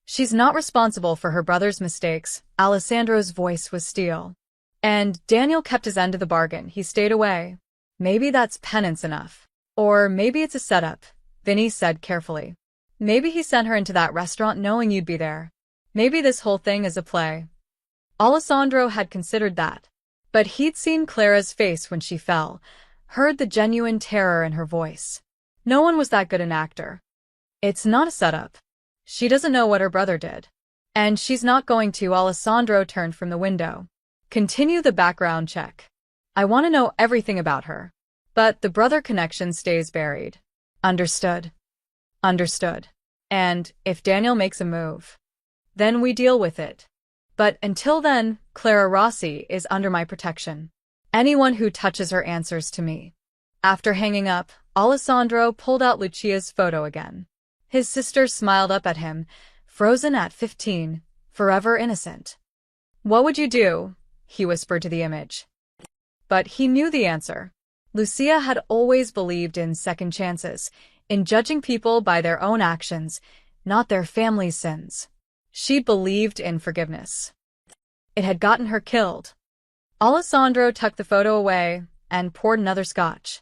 "She's not responsible for her brother's mistakes." Alessandro's voice was steel. "And Daniel kept his end of the bargain. He stayed away. Maybe that's penance enough. Or maybe it's a setup," Vinny said carefully. "Maybe he sent her into that restaurant knowing you'd be there. Maybe this whole thing is a play." Alessandro had considered that. But he'd seen Clara's face when she fell, heard the genuine terror in her voice. No one was that good an actor. "It's not a setup. She doesn't know what her brother did. And she's not going to." Alessandro turned from the window. "Continue the background check. I want to know everything about her. But the brother connection stays buried." "Understood." "Understood. And if Daniel makes a move, then we deal with it. But until then, Clara Rossi is under my protection. Anyone who touches her answers to me." After hanging up, Alessandro pulled out Lucia's photo again. His sister smiled up at him, frozen at 15, forever innocent. "What would you do?" he whispered to the image. But he knew the answer. Lucia had always believed in second chances, in judging people by their own actions, not their family's sins. She believed in forgiveness. It had gotten her killed. Alessandro tucked the photo away and poured another scotch.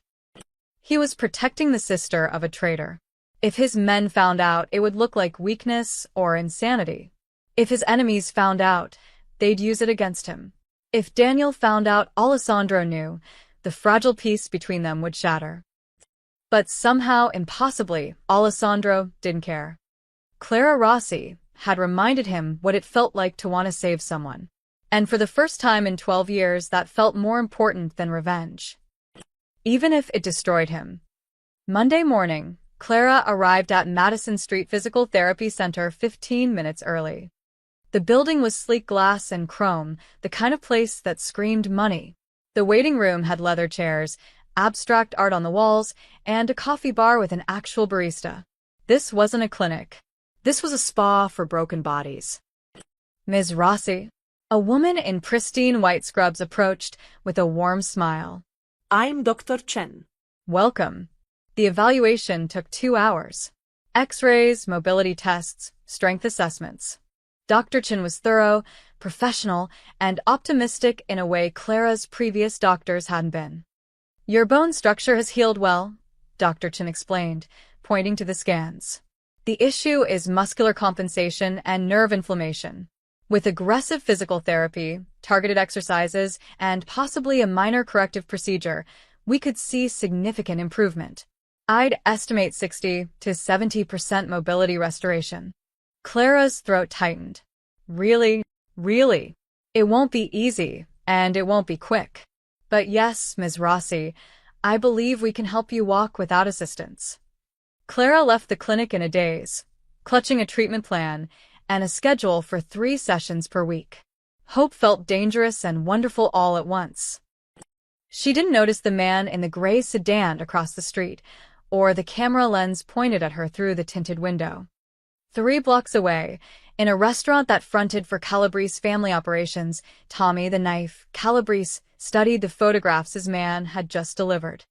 He was protecting the sister of a traitor. If his men found out, it would look like weakness or insanity. If his enemies found out, they'd use it against him. If Daniel found out, Alessandro knew, the fragile peace between them would shatter. But somehow, impossibly, Alessandro didn't care. Clara Rossi had reminded him what it felt like to want to save someone. And for the first time in 12 years, that felt more important than revenge. Even if it destroyed him. Monday morning, Clara arrived at Madison Street Physical Therapy Center 15 minutes early. The building was sleek glass and chrome, the kind of place that screamed money. The waiting room had leather chairs, abstract art on the walls, and a coffee bar with an actual barista. This wasn't a clinic. This was a spa for broken bodies. "Ms. Rossi?" A woman in pristine white scrubs approached with a warm smile. I'm Dr. Chen. "Welcome." The evaluation took 2 hours. X-rays, mobility tests, strength assessments. Dr. Chen was thorough, professional, and optimistic in a way Clara's previous doctors hadn't been. "Your bone structure has healed well," Dr. Chen explained, pointing to the scans. "The issue is muscular compensation and nerve inflammation. With aggressive physical therapy, targeted exercises, and possibly a minor corrective procedure, we could see significant improvement. I'd estimate 60 to 70% mobility restoration." Clara's throat tightened. "Really? Really? It won't be easy, and it won't be quick. But yes, Ms. Rossi, I believe we can help you walk without assistance." Clara left the clinic in a daze, clutching a treatment plan and a schedule for 3 sessions per week. Hope felt dangerous and wonderful all at once. She didn't notice the man in the gray sedan across the street, or the camera lens pointed at her through the tinted window. 3 blocks away, in a restaurant that fronted for Calabrese family operations, Tommy the knife, Calabrese, studied the photographs his man had just delivered.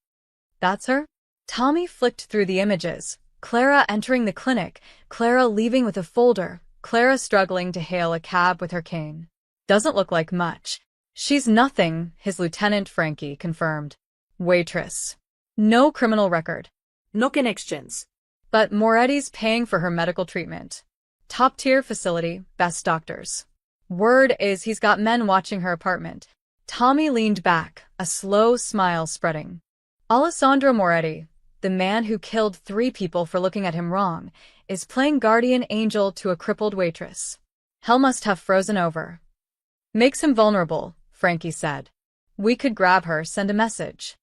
That's her? Tommy flicked through the images. Clara entering the clinic, Clara leaving with a folder, Clara struggling to hail a cab with her cane. Doesn't look like much. She's nothing, his lieutenant Frankie confirmed. Waitress. No criminal record. No connections. But Moretti's paying for her medical treatment. Top-tier facility, best doctors. Word is he's got men watching her apartment. Tommy leaned back, a slow smile spreading. Alessandro Moretti, the man who killed 3 people for looking at him wrong, is playing guardian angel to a crippled waitress. Hell must have frozen over. Makes him vulnerable, Frankie said. We could grab her, send a message.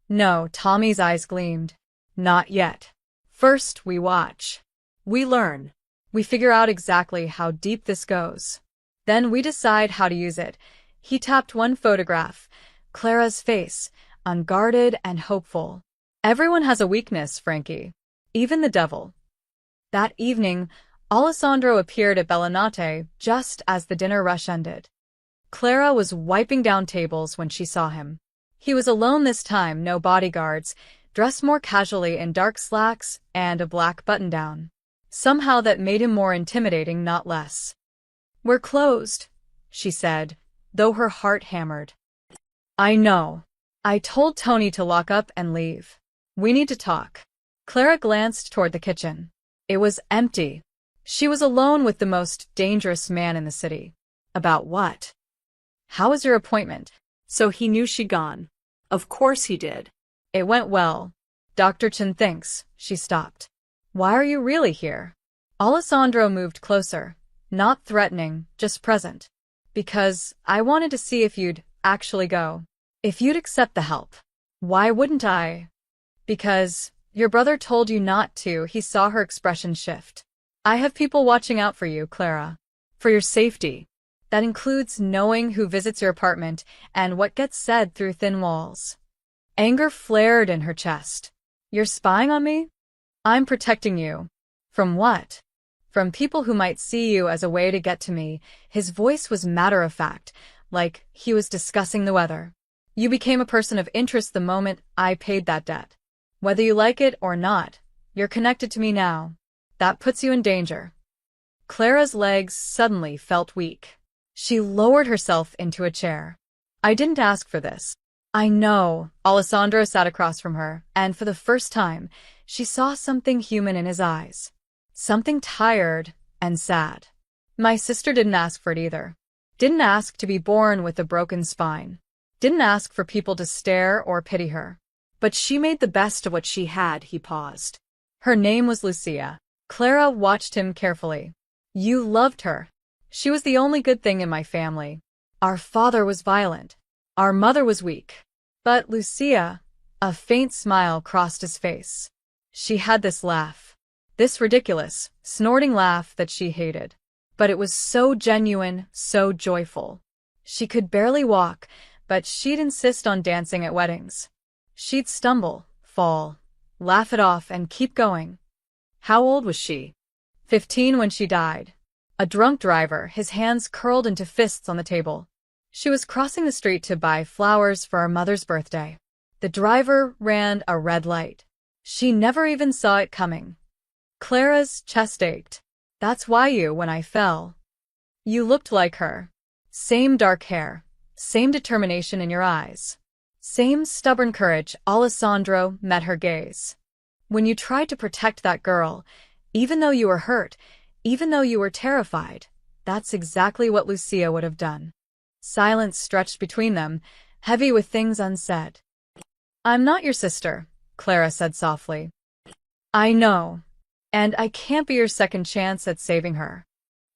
No, Tommy's eyes gleamed. Not yet. First, we watch. We learn. We figure out exactly how deep this goes. Then we decide how to use it. He tapped one photograph. Clara's face, unguarded and hopeful. Everyone has a weakness, Frankie. Even the devil. That evening, Alessandro appeared at Bellinate just as the dinner rush ended. Clara was wiping down tables when she saw him. He was alone this time, no bodyguards, dressed more casually in dark slacks and a black button-down. Somehow that made him more intimidating, not less. We're closed, she said, though her heart hammered. I know. I told Tony to lock up and leave. We need to talk. Clara glanced toward the kitchen. It was empty. She was alone with the most dangerous man in the city. About what? How was your appointment? So he knew she'd gone. Of course he did. It went well. Dr. Chen thinks. She stopped. Why are you really here? Alessandro moved closer. Not threatening, just present. Because I wanted to see if you'd actually go. If you'd accept the help. Why wouldn't I? Because your brother told you not to. He saw her expression shift. I have people watching out for you, Clara. For your safety. That includes knowing who visits your apartment and what gets said through thin walls. Anger flared in her chest. You're spying on me? I'm protecting you. From what? From people who might see you as a way to get to me. His voice was matter-of-fact, like he was discussing the weather. You became a person of interest the moment I paid that debt. Whether you like it or not, you're connected to me now. That puts you in danger. Clara's legs suddenly felt weak. She lowered herself into a chair. I didn't ask for this. I know. Alessandro sat across from her, and for the first time, she saw something human in his eyes. Something tired and sad. My sister didn't ask for it either. Didn't ask to be born with a broken spine. Didn't ask for people to stare or pity her. But she made the best of what she had, he paused. Her name was Lucia. Clara watched him carefully. You loved her. She was the only good thing in my family. Our father was violent. Our mother was weak. But Lucia, a faint smile crossed his face. She had this laugh. This ridiculous, snorting laugh that she hated. But it was so genuine, so joyful. She could barely walk, but she'd insist on dancing at weddings. She'd stumble, fall, laugh it off, and keep going. How old was she? 15 when she died. A drunk driver, his hands curled into fists on the table. She was crossing the street to buy flowers for her mother's birthday. The driver ran a red light. She never even saw it coming. Clara's chest ached. That's why when I fell. You looked like her. Same dark hair. Same determination in your eyes. Same stubborn courage. Alessandro met her gaze. When you tried to protect that girl, even though you were hurt, even though you were terrified, that's exactly what Lucia would have done. Silence stretched between them, heavy with things unsaid. I'm not your sister, Clara said softly. I know. And I can't be your second chance at saving her.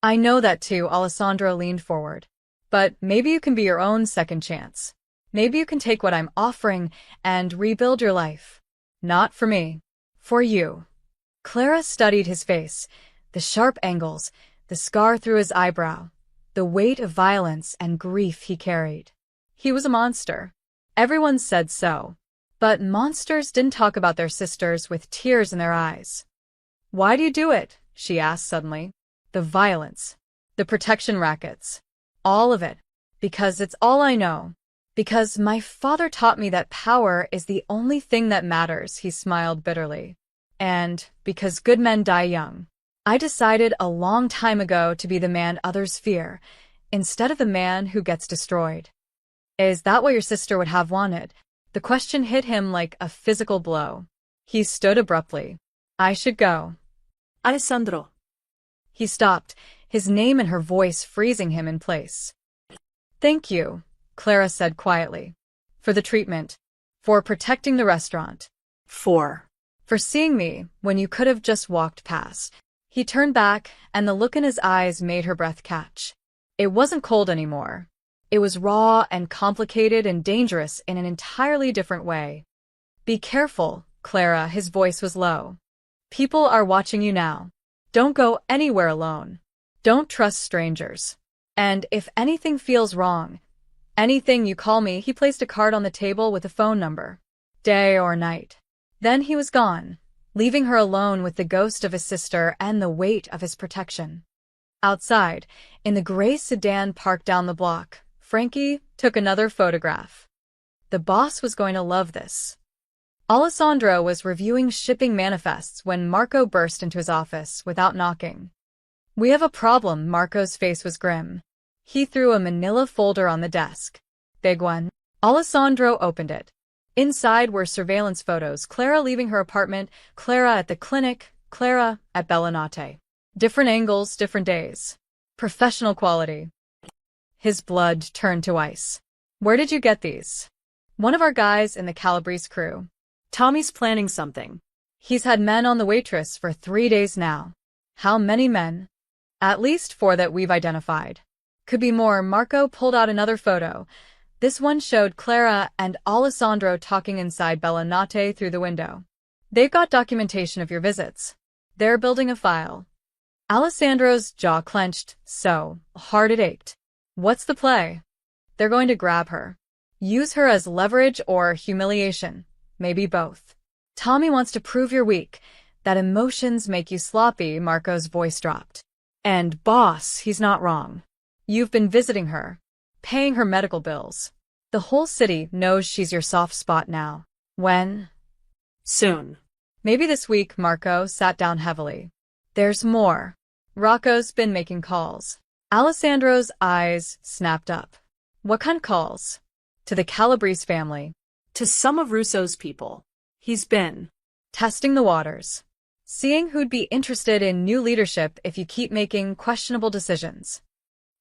I know that too. Alessandro leaned forward. But maybe you can be your own second chance. Maybe you can take what I'm offering and rebuild your life. Not for me. For you. Clara studied his face, the sharp angles, the scar through his eyebrow. the weight of violence and grief he carried. He was a monster. Everyone said so. But monsters didn't talk about their sisters with tears in their eyes. "Why do you do it?" she asked suddenly. "The violence. The protection rackets. All of it. Because it's all I know. Because my father taught me that power is the only thing that matters," he smiled bitterly. "And because good men die young. I decided a long time ago to be the man others fear, instead of the man who gets destroyed." "Is that what your sister would have wanted?" The question hit him like a physical blow. He stood abruptly. "I should go." Alessandro. He stopped, his name and her voice freezing him in place. "Thank you," Clara said quietly. "For the treatment. For protecting the restaurant. For seeing me when you could have just walked past." He turned back, and the look in his eyes made her breath catch. It wasn't cold anymore. It was raw and complicated and dangerous in an entirely different way. "Be careful, Clara," his voice was low. "People are watching you now. Don't go anywhere alone. Don't trust strangers. And if anything feels wrong, anything, you call me." He placed a card on the table with a phone number. Day or night. Then he was gone, leaving her alone with the ghost of his sister and the weight of his protection. Outside, in the gray sedan parked down the block, Frankie took another photograph. The boss was going to love this. Alessandro was reviewing shipping manifests when Marco burst into his office without knocking. "We have a problem." Marco's face was grim. He threw a manila folder on the desk. "Big one." Alessandro opened it. Inside were surveillance photos: Clara leaving her apartment, Clara at the clinic, Clara at Bellinate. Different angles, different days. Professional quality. His blood turned to ice. "Where did you get these?" "One of our guys in the Calabrese crew. Tommy's planning something. He's had men on the Waitress for 3 days now." "How many men?" "At least 4 that we've identified. Could be more." Marco pulled out another photo. This one showed Clara and Alessandro talking inside Bellinate through the window. "They've got documentation of your visits. They're building a file." Alessandro's jaw clenched so hard it ached. "What's the play?" "They're going to grab her. Use her as leverage or humiliation. Maybe both. Tommy wants to prove you're weak, that emotions make you sloppy." Marco's voice dropped. "And boss, he's not wrong. You've been visiting her, paying her medical bills. The whole city knows she's your soft spot now. When?" "Soon. "Maybe this week." Marco sat down heavily. "There's more. Rocco's been making calls." Alessandro's eyes snapped up. "What kind of calls?" "To the Calabrese family." To some of Russo's people. He's been testing the waters. Seeing who'd be interested in new leadership if you keep making questionable decisions."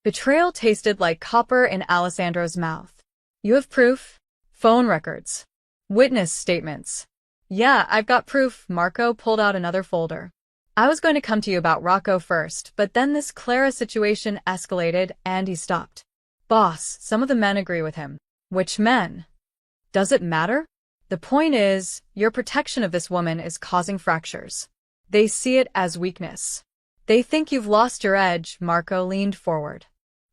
Betrayal tasted like copper in Alessandro's mouth. "You have proof?" "Phone records. Witness statements." "Yeah, I've got proof." Marco pulled out another folder. "I was going to come to you about Rocco first, but then this Clara situation escalated," and he stopped. "Boss, some of the men agree with him." "Which men?" "Does it matter? The point is, your protection of this woman is causing fractures. They see it as weakness. They think you've lost your edge." Marco leaned forward.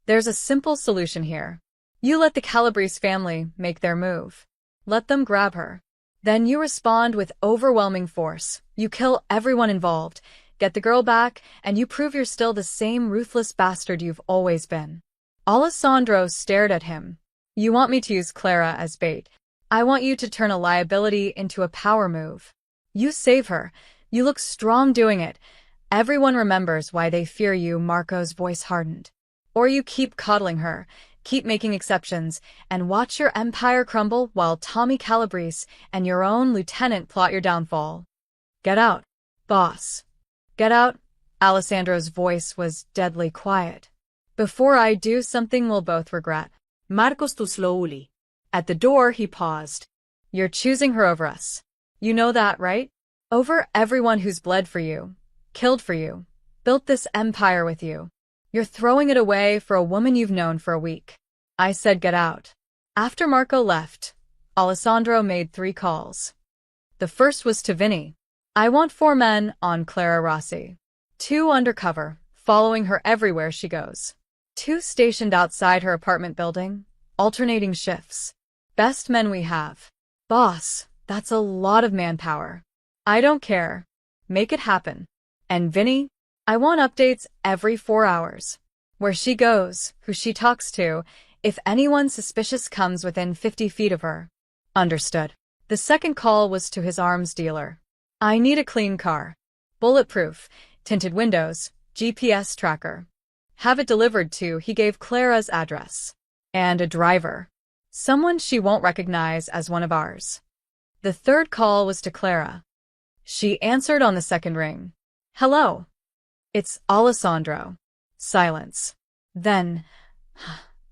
"There's a simple solution here. You let the Calabrese family make their move. Let them grab her. Then you respond with overwhelming force. You kill everyone involved, get the girl back, and you prove you're still the same ruthless bastard you've always been." Alessandro stared at him. "You want me to use Clara as bait. I want you to turn a liability into a power move. You save her. You look strong doing it. Everyone remembers why they fear you." Marco's voice hardened. "Or you keep coddling her, keep making exceptions, and watch your empire crumble while Tommy Calabrese and your own lieutenant plot your downfall. Get out, boss. Get out." Alessandro's voice was deadly quiet. "Before I do something we'll both regret." Marcos tu slowly. At the door he paused. "You're choosing her over us. You know that, right? Over everyone who's bled for you, killed for you, built this empire with you. You're throwing it away for a woman you've known for a week." I said get out. After Marco left, Alessandro made 3 calls. The first was to Vinny. "I want 4 men on Clara Rossi. 2 undercover, following her everywhere she goes. Two stationed outside her apartment building, alternating shifts. Best men we have. Boss, that's a lot of manpower. I don't care. Make it happen. And Vinny, I want updates every 4 hours. Where she goes, who she talks to, if anyone suspicious comes within 50 feet of her. Understood. The second call was to his arms dealer. I need a clean car. Bulletproof, tinted windows, GPS tracker. Have it delivered to, he gave Clara's address. And a driver. Someone she won't recognize as one of ours. The third call was to Clara. She answered on the second ring. Hello. It's Alessandro. Silence. Then,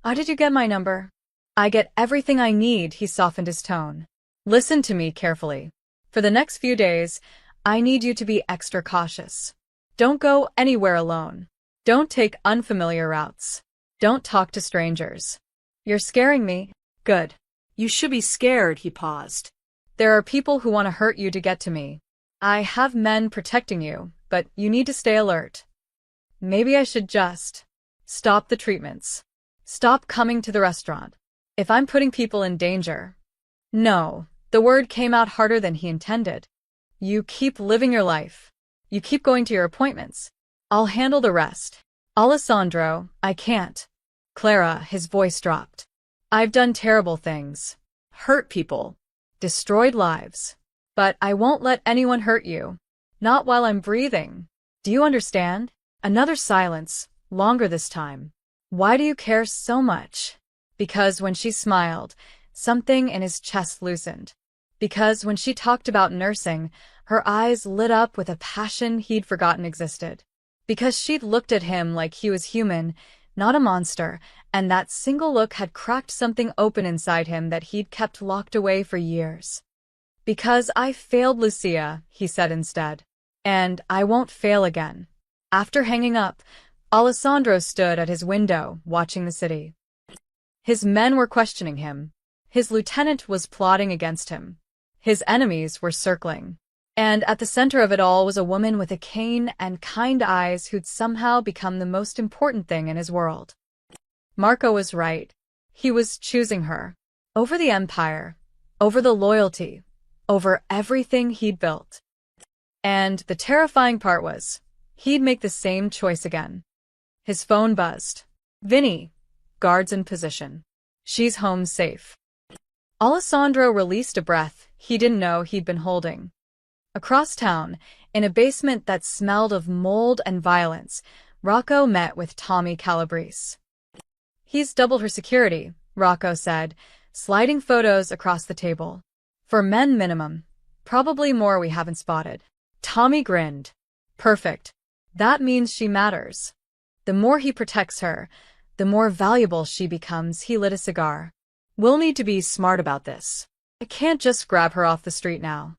how did you get my number? I get everything I need, he softened his tone. Listen to me carefully. For the next few days, I need you to be extra cautious. Don't go anywhere alone. Don't take unfamiliar routes. Don't talk to strangers. You're scaring me. Good. You should be scared, he paused. There are people who want to hurt you to get to me. I have men protecting you, but you need to stay alert. Maybe I should just stop the treatments. Stop coming to the restaurant. If I'm putting people in danger. No, the word came out harder than he intended. You keep living your life. You keep going to your appointments. I'll handle the rest. Alessandro, I can't. Clara, his voice dropped. I've done terrible things. Hurt people. Destroyed lives. But I won't let anyone hurt you. Not while I'm breathing. Do you understand? Another silence, longer this time. Why do you care so much? Because when she smiled, something in his chest loosened. Because when she talked about nursing, her eyes lit up with a passion he'd forgotten existed. Because she'd looked at him like he was human, not a monster, and that single look had cracked something open inside him that he'd kept locked away for years. Because I failed Lucia, he said instead. And I won't fail again. After hanging up, Alessandro stood at his window, watching the city. His men were questioning him. His lieutenant was plotting against him. His enemies were circling. And at the center of it all was a woman with a cane and kind eyes who'd somehow become the most important thing in his world. Marco was right. He was choosing her. Over the empire. Over the loyalty. Over everything he'd built. And the terrifying part was, he'd make the same choice again. His phone buzzed. Vinny. Guards in position. She's home safe. Alessandro released a breath he didn't know he'd been holding. Across town, in a basement that smelled of mold and violence, Rocco met with Tommy Calabrese. He's doubled her security, Rocco said, sliding photos across the table. For men minimum. Probably more we haven't spotted. Tommy grinned. Perfect. That means she matters. The more he protects her, the more valuable she becomes. He lit a cigar. We'll need to be smart about this. I can't just grab her off the street now.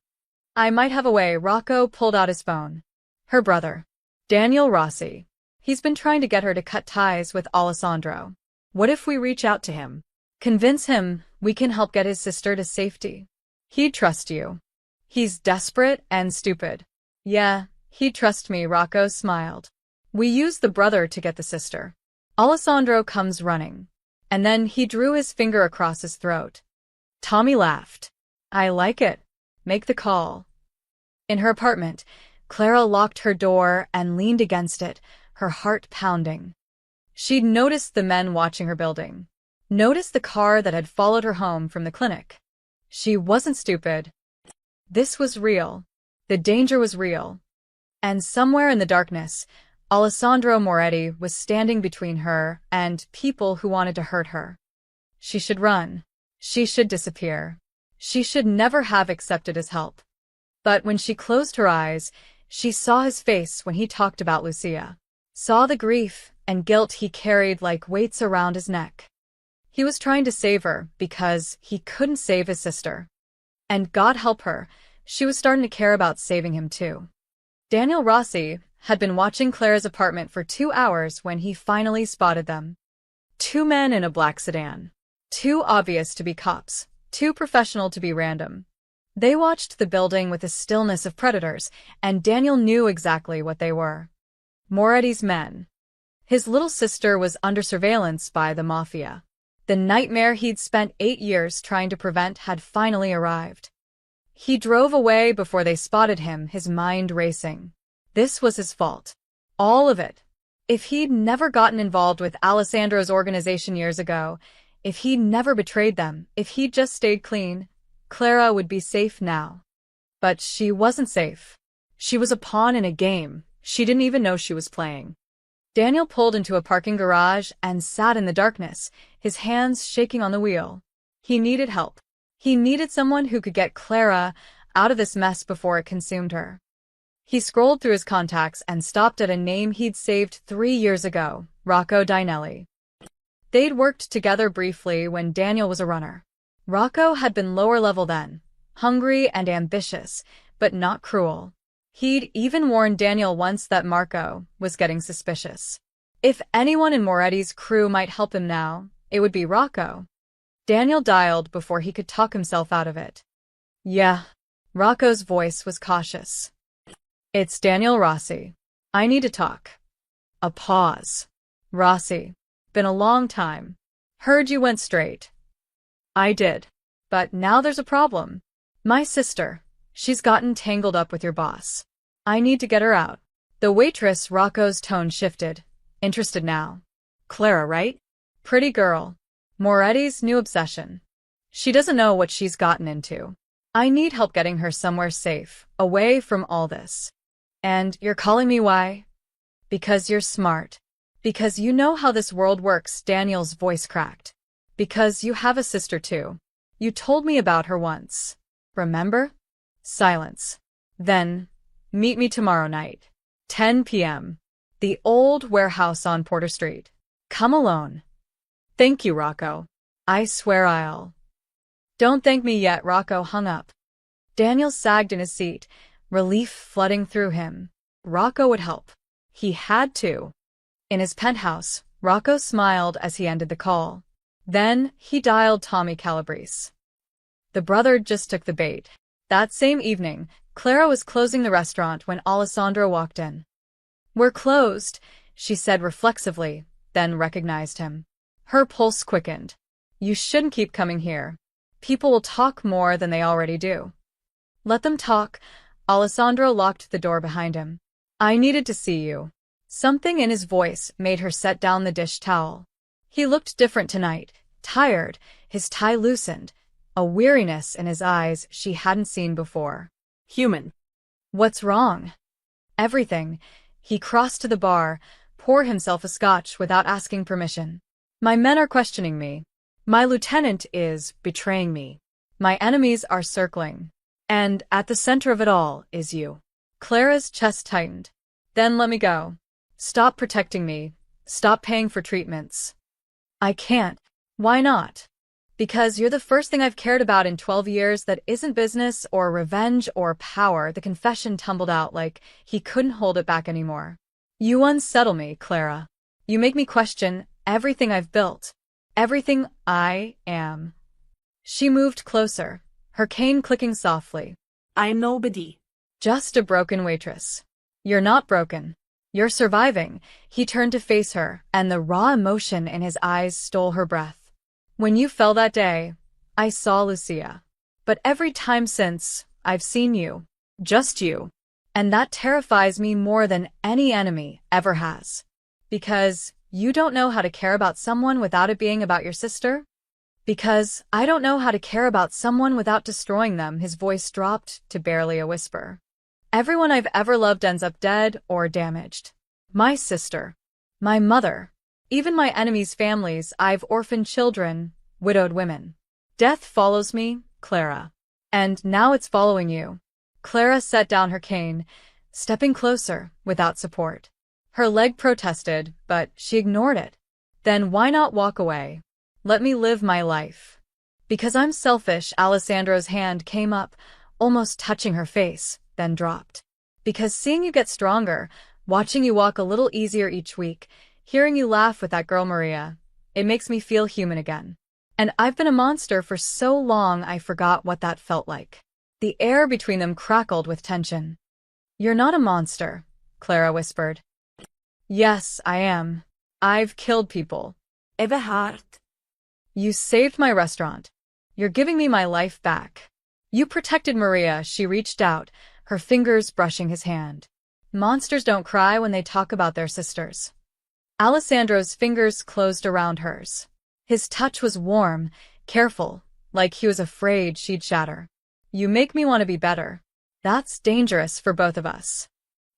I might have a way. Rocco pulled out his phone. Her brother. Daniel Rossi. He's been trying to get her to cut ties with Alessandro. What if we reach out to him? Convince him we can help get his sister to safety. He'd trust you. He's desperate and stupid. Yeah, he'd trust me, Rocco smiled. We use the brother to get the sister. Alessandro comes running. And then he drew his finger across his throat. Tommy laughed. I like it. Make the call. In her apartment, Clara locked her door and leaned against it, her heart pounding. She'd noticed the men watching her building. Noticed the car that had followed her home from the clinic. She wasn't stupid. This was real. The danger was real. And somewhere in the darkness, Alessandro Moretti was standing between her and people who wanted to hurt her. She should run. She should disappear. She should never have accepted his help. But when she closed her eyes, she saw his face when he talked about Lucia. Saw the grief and guilt he carried like weights around his neck. He was trying to save her because he couldn't save his sister. And God help her, she was starting to care about saving him too. Daniel Rossi had been watching Clara's apartment for 2 hours when he finally spotted them. 2 men in a black sedan. Too obvious to be cops, too professional to be random. They watched the building with the stillness of predators, and Daniel knew exactly what they were. Moretti's men. His little sister was under surveillance by the Mafia. The nightmare he'd spent 8 years trying to prevent had finally arrived. He drove away before they spotted him, his mind racing. This was his fault. All of it. If he'd never gotten involved with Alessandro's organization years ago, if he'd never betrayed them, if he'd just stayed clean, Clara would be safe now. But she wasn't safe. She was a pawn in a game she didn't even know she was playing. Daniel pulled into a parking garage and sat in the darkness, his hands shaking on the wheel. He needed help. He needed someone who could get Clara out of this mess before it consumed her. He scrolled through his contacts and stopped at a name he'd saved 3 years ago, Rocco Dinelli. They'd worked together briefly when Daniel was a runner. Rocco had been lower level then, hungry and ambitious, but not cruel. He'd even warned Daniel once that Marco was getting suspicious. If anyone in Moretti's crew might help him now, it would be Rocco. Daniel dialed before he could talk himself out of it. Yeah. Rocco's voice was cautious. It's Daniel Rossi. I need to talk. A pause. Rossi. Been a long time. Heard you went straight. I did. But now there's a problem. My sister. She's gotten tangled up with your boss. I need to get her out. The waitress. Rocco's tone shifted. Interested now. Clara, right? Pretty girl. Moretti's new obsession. She doesn't know what she's gotten into. I need help getting her somewhere safe, away from all this. And you're calling me why? Because you're smart. Because you know how this world works. Daniel's voice cracked. Because you have a sister too. You told me about her once. Remember? Silence. Then, meet me tomorrow night. 10 p.m. The old warehouse on Porter Street. Come alone. Thank you, Rocco. I swear I'll. Don't thank me yet. Rocco hung up. Daniel sagged in his seat, relief flooding through him. Rocco would help. He had to. In his penthouse, Rocco smiled as he ended the call. Then, he dialed Tommy Calabrese. The brother just took the bait. That same evening, Clara was closing the restaurant when Alessandro walked in. We're closed, she said reflexively, then recognized him. Her pulse quickened. You shouldn't keep coming here. People will talk more than they already do. Let them talk. Alessandro locked the door behind him. I needed to see you. Something in his voice made her set down the dish towel. He looked different tonight, tired, his tie loosened, a weariness in his eyes she hadn't seen before. Human. What's wrong? Everything. He crossed to the bar, poured himself a scotch without asking permission. My men are questioning me. My lieutenant is betraying me. My enemies are circling. And at the center of it all is you. Clara's chest tightened. Then let me go. Stop protecting me. Stop paying for treatments. I can't. Why not? Because you're the first thing I've cared about in 12 years that isn't business or revenge or power. The confession tumbled out like he couldn't hold it back anymore. You unsettle me, Clara. You make me question everything I've built. Everything I am. She moved closer, her cane clicking softly. I'm nobody. Just a broken waitress. You're not broken. You're surviving. He turned to face her, and the raw emotion in his eyes stole her breath. When you fell that day, I saw Lucia. But every time since, I've seen you. Just you. And that terrifies me more than any enemy ever has. Because you don't know how to care about someone without it being about your sister? Because I don't know how to care about someone without destroying them. His voice dropped to barely a whisper. Everyone I've ever loved ends up dead or damaged. My sister. My mother. Even my enemies' families. I've orphaned children, widowed women. Death follows me, Clara. And now it's following you. Clara set down her cane, stepping closer, without support. Her leg protested, but she ignored it. Then why not walk away? Let me live my life. Because I'm selfish. Alessandro's hand came up, almost touching her face, then dropped. Because seeing you get stronger, watching you walk a little easier each week, hearing you laugh with that girl Maria, it makes me feel human again. And I've been a monster for so long I forgot what that felt like. The air between them crackled with tension. You're not a monster, Clara whispered. Yes, I am. I've killed people. Everhard. You saved my restaurant. You're giving me my life back. You protected Maria. She reached out, her fingers brushing his hand. Monsters don't cry when they talk about their sisters. Alessandro's fingers closed around hers. His touch was warm, careful, like he was afraid she'd shatter. You make me want to be better. That's dangerous for both of us.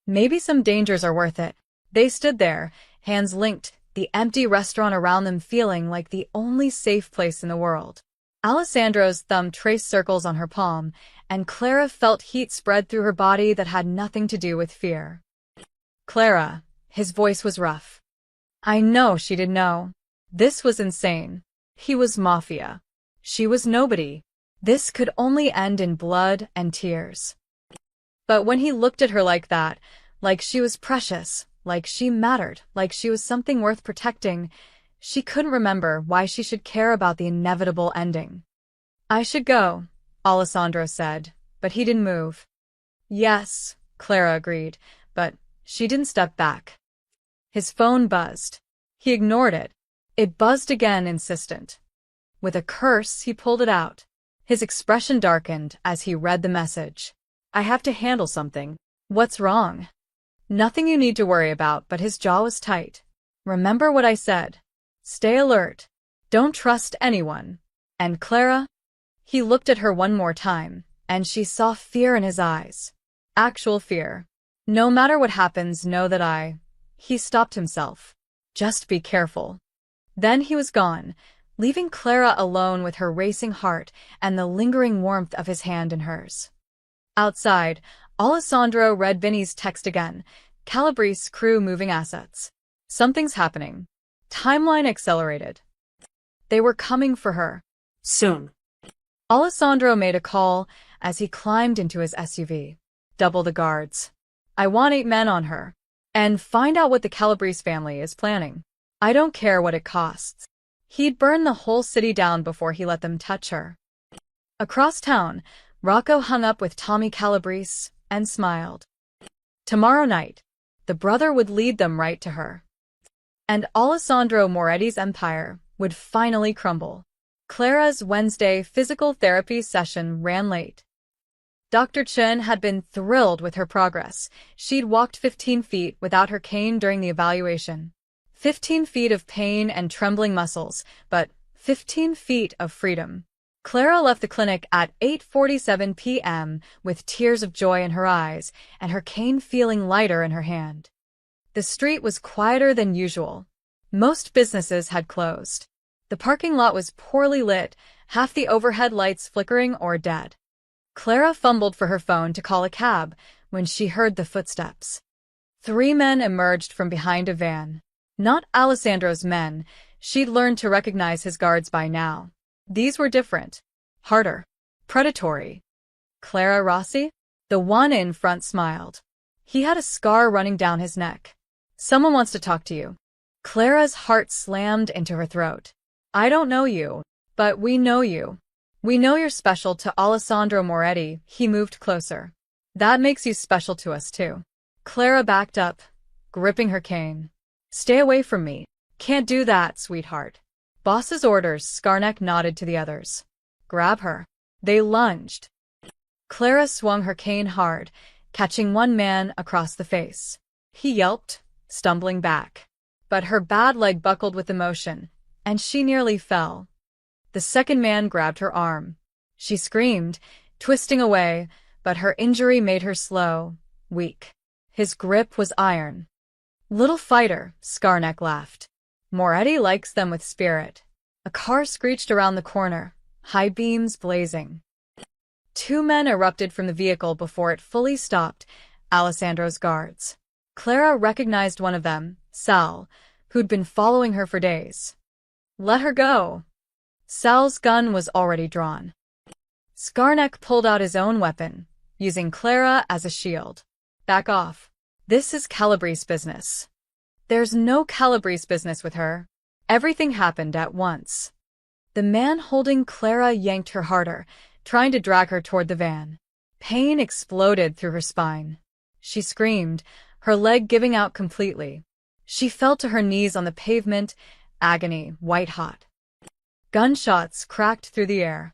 Maybe some dangers are worth it. They stood there, hands linked, the empty restaurant around them feeling like the only safe place in the world. Alessandro's thumb traced circles on her palm, and Clara felt heat spread through her body that had nothing to do with fear. Clara, his voice was rough. I know she didn't know. This was insane. He was Mafia. She was nobody. This could only end in blood and tears. But when he looked at her like that, like she was precious, like she mattered, like she was something worth protecting, she couldn't remember why she should care about the inevitable ending. I should go, Alessandro said, but he didn't move. Yes, Clara agreed, but she didn't step back. His phone buzzed. He ignored it. It buzzed again, insistent. With a curse, he pulled it out. His expression darkened as he read the message. I have to handle something. What's wrong? Nothing you need to worry about, but his jaw was tight. Remember what I said. Stay alert. Don't trust anyone. And Clara? He looked at her one more time, and she saw fear in his eyes. Actual fear. No matter what happens, know that I... He stopped himself. Just be careful. Then he was gone, leaving Clara alone with her racing heart and the lingering warmth of his hand in hers. Outside, Alessandro read Vinny's text again. Calabrese crew moving assets. Something's happening. Timeline accelerated. They were coming for her. Soon. Alessandro made a call as he climbed into his SUV. Double the guards. I want 8 men on her. And find out what the Calabrese family is planning. I don't care what it costs. He'd burn the whole city down before he let them touch her. Across town, Rocco hung up with Tommy Calabrese and smiled. Tomorrow night, the brother would lead them right to her. And Alessandro Moretti's empire would finally crumble. Clara's Wednesday physical therapy session ran late. Dr. Chen had been thrilled with her progress. She'd walked 15 feet without her cane during the evaluation. 15 feet of pain and trembling muscles, but 15 feet of freedom. Clara left the clinic at 8:47 p.m. with tears of joy in her eyes and her cane feeling lighter in her hand. The street was quieter than usual. Most businesses had closed. The parking lot was poorly lit, half the overhead lights flickering or dead. Clara fumbled for her phone to call a cab when she heard the footsteps. 3 men emerged from behind a van. Not Alessandro's men. She'd learned to recognize his guards by now. These were different. Harder. Predatory. Clara Rossi? The one in front smiled. He had a scar running down his neck. Someone wants to talk to you. Clara's heart slammed into her throat. I don't know you, but we know you. We know you're special to Alessandro Moretti. He moved closer. That makes you special to us too. Clara backed up, gripping her cane. Stay away from me. Can't do that, sweetheart. Boss's orders, Skarnek nodded to the others. Grab her. They lunged. Clara swung her cane hard, catching one man across the face. He yelped, stumbling back. But her bad leg buckled with emotion, and she nearly fell. The second man grabbed her arm. She screamed, twisting away, but her injury made her slow, weak. His grip was iron. Little fighter, Skarnek laughed. Moretti likes them with spirit. A car screeched around the corner, high beams blazing. 2 men erupted from the vehicle before it fully stopped, Alessandro's guards. Clara recognized one of them, Sal, who'd been following her for days. Let her go. Sal's gun was already drawn. Skarnek pulled out his own weapon, using Clara as a shield. Back off. This is Calabrese business. There's no Calabrese business with her. Everything happened at once. The man holding Clara yanked her harder, trying to drag her toward the van. Pain exploded through her spine. She screamed, her leg giving out completely. She fell to her knees on the pavement, agony white-hot. Gunshots cracked through the air.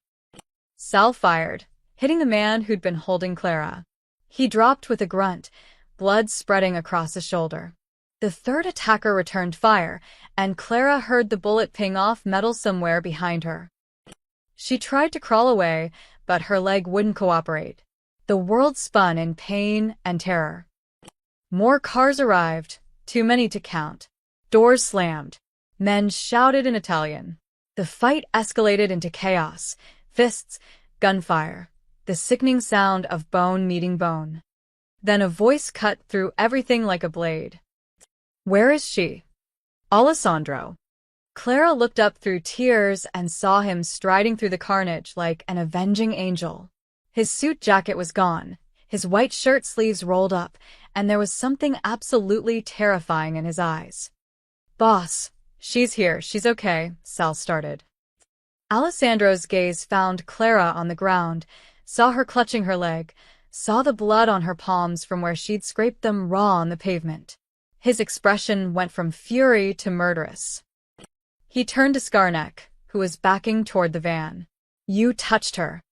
Sal fired, hitting the man who'd been holding Clara. He dropped with a grunt, blood spreading across his shoulder. The third attacker returned fire, and Clara heard the bullet ping off metal somewhere behind her. She tried to crawl away, but her leg wouldn't cooperate. The world spun in pain and terror. More cars arrived, too many to count. Doors slammed. Men shouted in Italian. The fight escalated into chaos, fists, gunfire, the sickening sound of bone meeting bone. Then a voice cut through everything like a blade. "Where is she?" "Alessandro." Clara looked up through tears and saw him striding through the carnage like an avenging angel. His suit jacket was gone, his white shirt sleeves rolled up, and there was something absolutely terrifying in his eyes. "Boss, she's here, she's okay," Sal started. Alessandro's gaze found Clara on the ground, saw her clutching her leg, saw the blood on her palms from where she'd scraped them raw on the pavement. His expression went from fury to murderous. He turned to Skarnek, who was backing toward the van. "You touched her."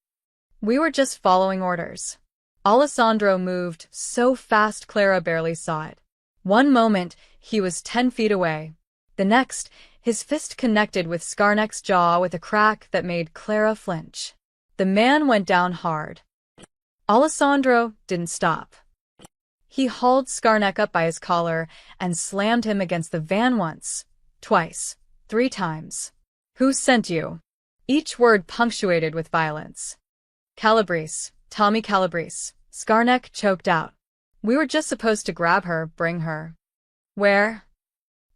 "We were just following orders." Alessandro moved so fast Clara barely saw it. One moment, he was 10 feet away. The next, his fist connected with Skarnek's jaw with a crack that made Clara flinch. The man went down hard. Alessandro didn't stop. He hauled Skarnek up by his collar and slammed him against the van once, twice, 3 times. "Who sent you?" Each word punctuated with violence. "Calabrese, Tommy Calabrese," Skarnek choked out. "We were just supposed to grab her, bring her." "Where?"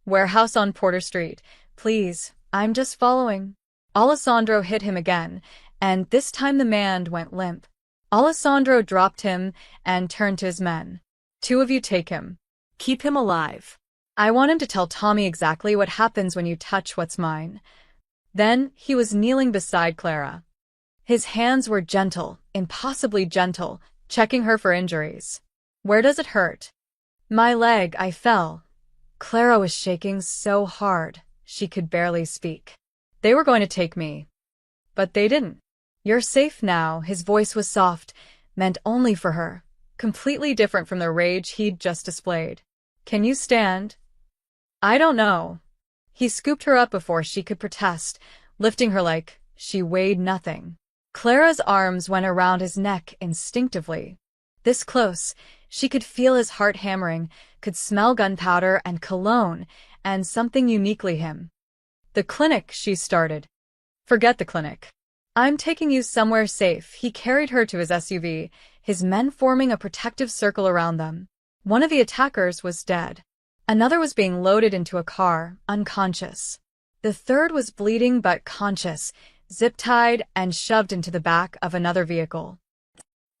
"Warehouse on Porter Street. Please, I'm just following." Alessandro hit him again, and this time the man went limp. Alessandro dropped him and turned to his men. "2 of you take him. Keep him alive. I want him to tell Tommy exactly what happens when you touch what's mine." Then he was kneeling beside Clara. His hands were gentle, impossibly gentle, checking her for injuries. "Where does it hurt?" "My leg, I fell." Clara was shaking so hard, she could barely speak. "They were going to take me. But they didn't." "You're safe now," his voice was soft, meant only for her, completely different from the rage he'd just displayed. "Can you stand?" "I don't know." He scooped her up before she could protest, lifting her like she weighed nothing. Clara's arms went around his neck instinctively. This close, she could feel his heart hammering, could smell gunpowder and cologne, and something uniquely him. "The clinic," she started. "Forget the clinic. I'm taking you somewhere safe." He carried her to his SUV, his men forming a protective circle around them. One of the attackers was dead. Another was being loaded into a car, unconscious. The third was bleeding but conscious, zip-tied and shoved into the back of another vehicle.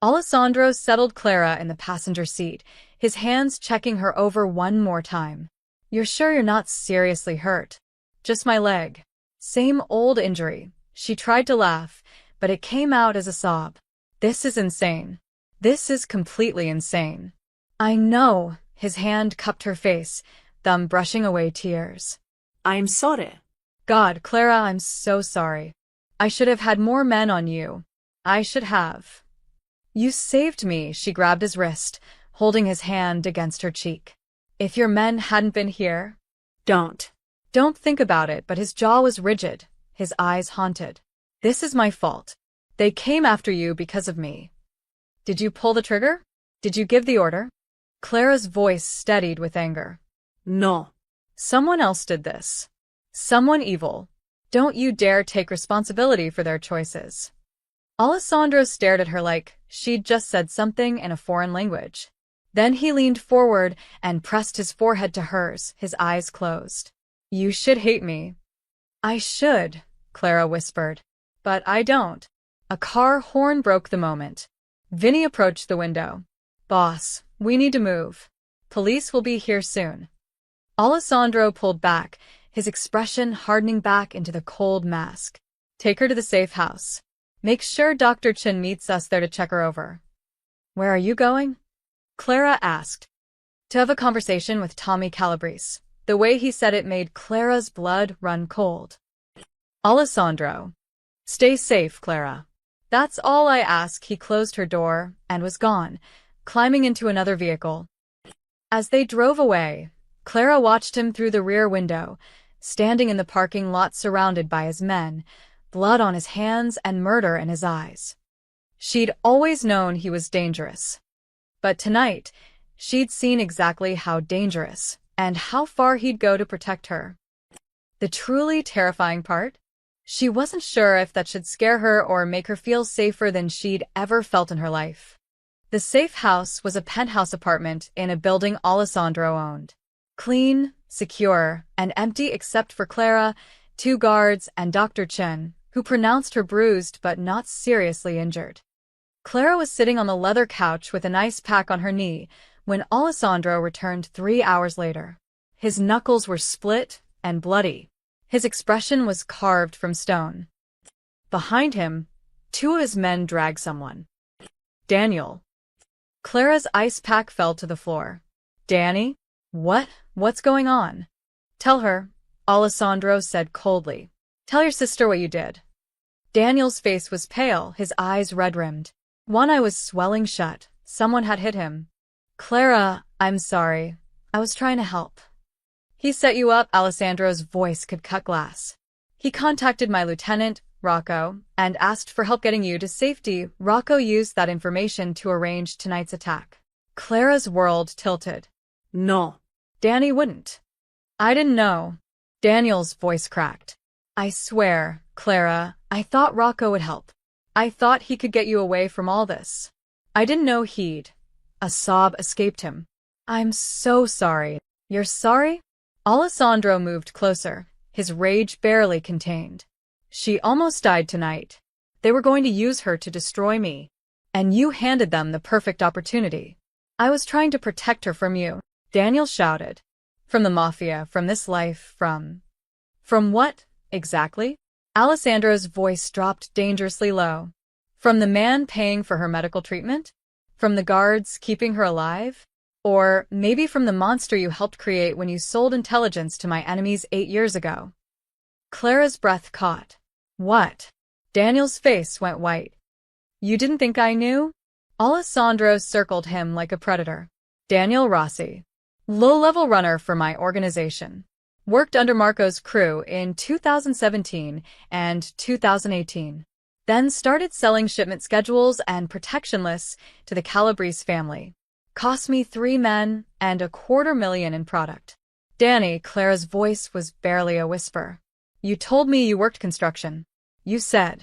Alessandro settled Clara in the passenger seat, his hands checking her over one more time. "You're sure you're not seriously hurt?" "Just my leg." Same old injury. She tried to laugh, but it came out as a sob. "This is insane. This is completely insane." "I know." His hand cupped her face, thumb brushing away tears. "I'm sorry." "God, Clara, I'm so sorry. I should have had more men on you. I should have." "You saved me." She grabbed his wrist, holding his hand against her cheek. "If your men hadn't been here—" "Don't." "Don't think about it," but his jaw was rigid, his eyes haunted. "This is my fault. They came after you because of me." "Did you pull the trigger? Did you give the order?" Clara's voice steadied with anger. "No." "Someone else did this. Someone evil. Don't you dare take responsibility for their choices." Alessandro stared at her like she'd just said something in a foreign language. Then he leaned forward and pressed his forehead to hers, his eyes closed. "You should hate me." "I should," Clara whispered. "But I don't." A car horn broke the moment. Vinny approached the window. "Boss, we need to move. Police will be here soon." Alessandro pulled back, his expression hardening back into the cold mask. "Take her to the safe house. Make sure Dr. Chin meets us there to check her over." "Where are you going?" Clara asked. "To have a conversation with Tommy Calabrese. The way he said it made Clara's blood run cold. Alessandro. Stay safe, Clara. That's all I ask. He closed her door and was gone, climbing into another vehicle. As they drove away, Clara watched him through the rear window, standing in the parking lot surrounded by his men, blood on his hands and murder in his eyes. She'd always known he was dangerous. But tonight, she'd seen exactly how dangerous and how far he'd go to protect her. The truly terrifying part? She wasn't sure if that should scare her or make her feel safer than she'd ever felt in her life. The safe house was a penthouse apartment in a building Alessandro owned. Clean, secure, and empty except for Clara, 2 guards, and Dr. Chen, who pronounced her bruised but not seriously injured. Clara was sitting on the leather couch with an ice pack on her knee when Alessandro returned 3 hours later. His knuckles were split and bloody. His expression was carved from stone. Behind him, 2 of his men dragged someone. Daniel. Clara's ice pack fell to the floor. Danny? What's going on? Tell her, Alessandro said coldly. Tell your sister what you did. Daniel's face was pale, his eyes red-rimmed. One eye was swelling shut. Someone had hit him. Clara, I'm sorry. I was trying to help. He set you up. Alessandro's voice could cut glass. He contacted my lieutenant, Rocco, and asked for help getting you to safety. Rocco used that information to arrange tonight's attack. Clara's world tilted. No. Danny wouldn't. I didn't know. Daniel's voice cracked. I swear, Clara, I thought Rocco would help. I thought he could get you away from all this. I didn't know he'd. A sob escaped him. I'm so sorry. You're sorry? Alessandro moved closer, his rage barely contained. She almost died tonight. They were going to use her to destroy me. And you handed them the perfect opportunity. I was trying to protect her from you. Daniel shouted. From the Mafia, from this life, from what, exactly? Alessandro's voice dropped dangerously low. From the man paying for her medical treatment? From the guards keeping her alive? Or maybe from the monster you helped create when you sold intelligence to my enemies 8 years ago? Clara's breath caught. What? Daniel's face went white. You didn't think I knew? Alessandro circled him like a predator. Daniel Rossi. Low-level runner for my organization. Worked under Marco's crew in 2017 and 2018. Then started selling shipment schedules and protection lists to the Calabrese family. Cost me 3 men and $250,000 in product. Danny, Clara's voice was barely a whisper. You told me you worked construction. You said.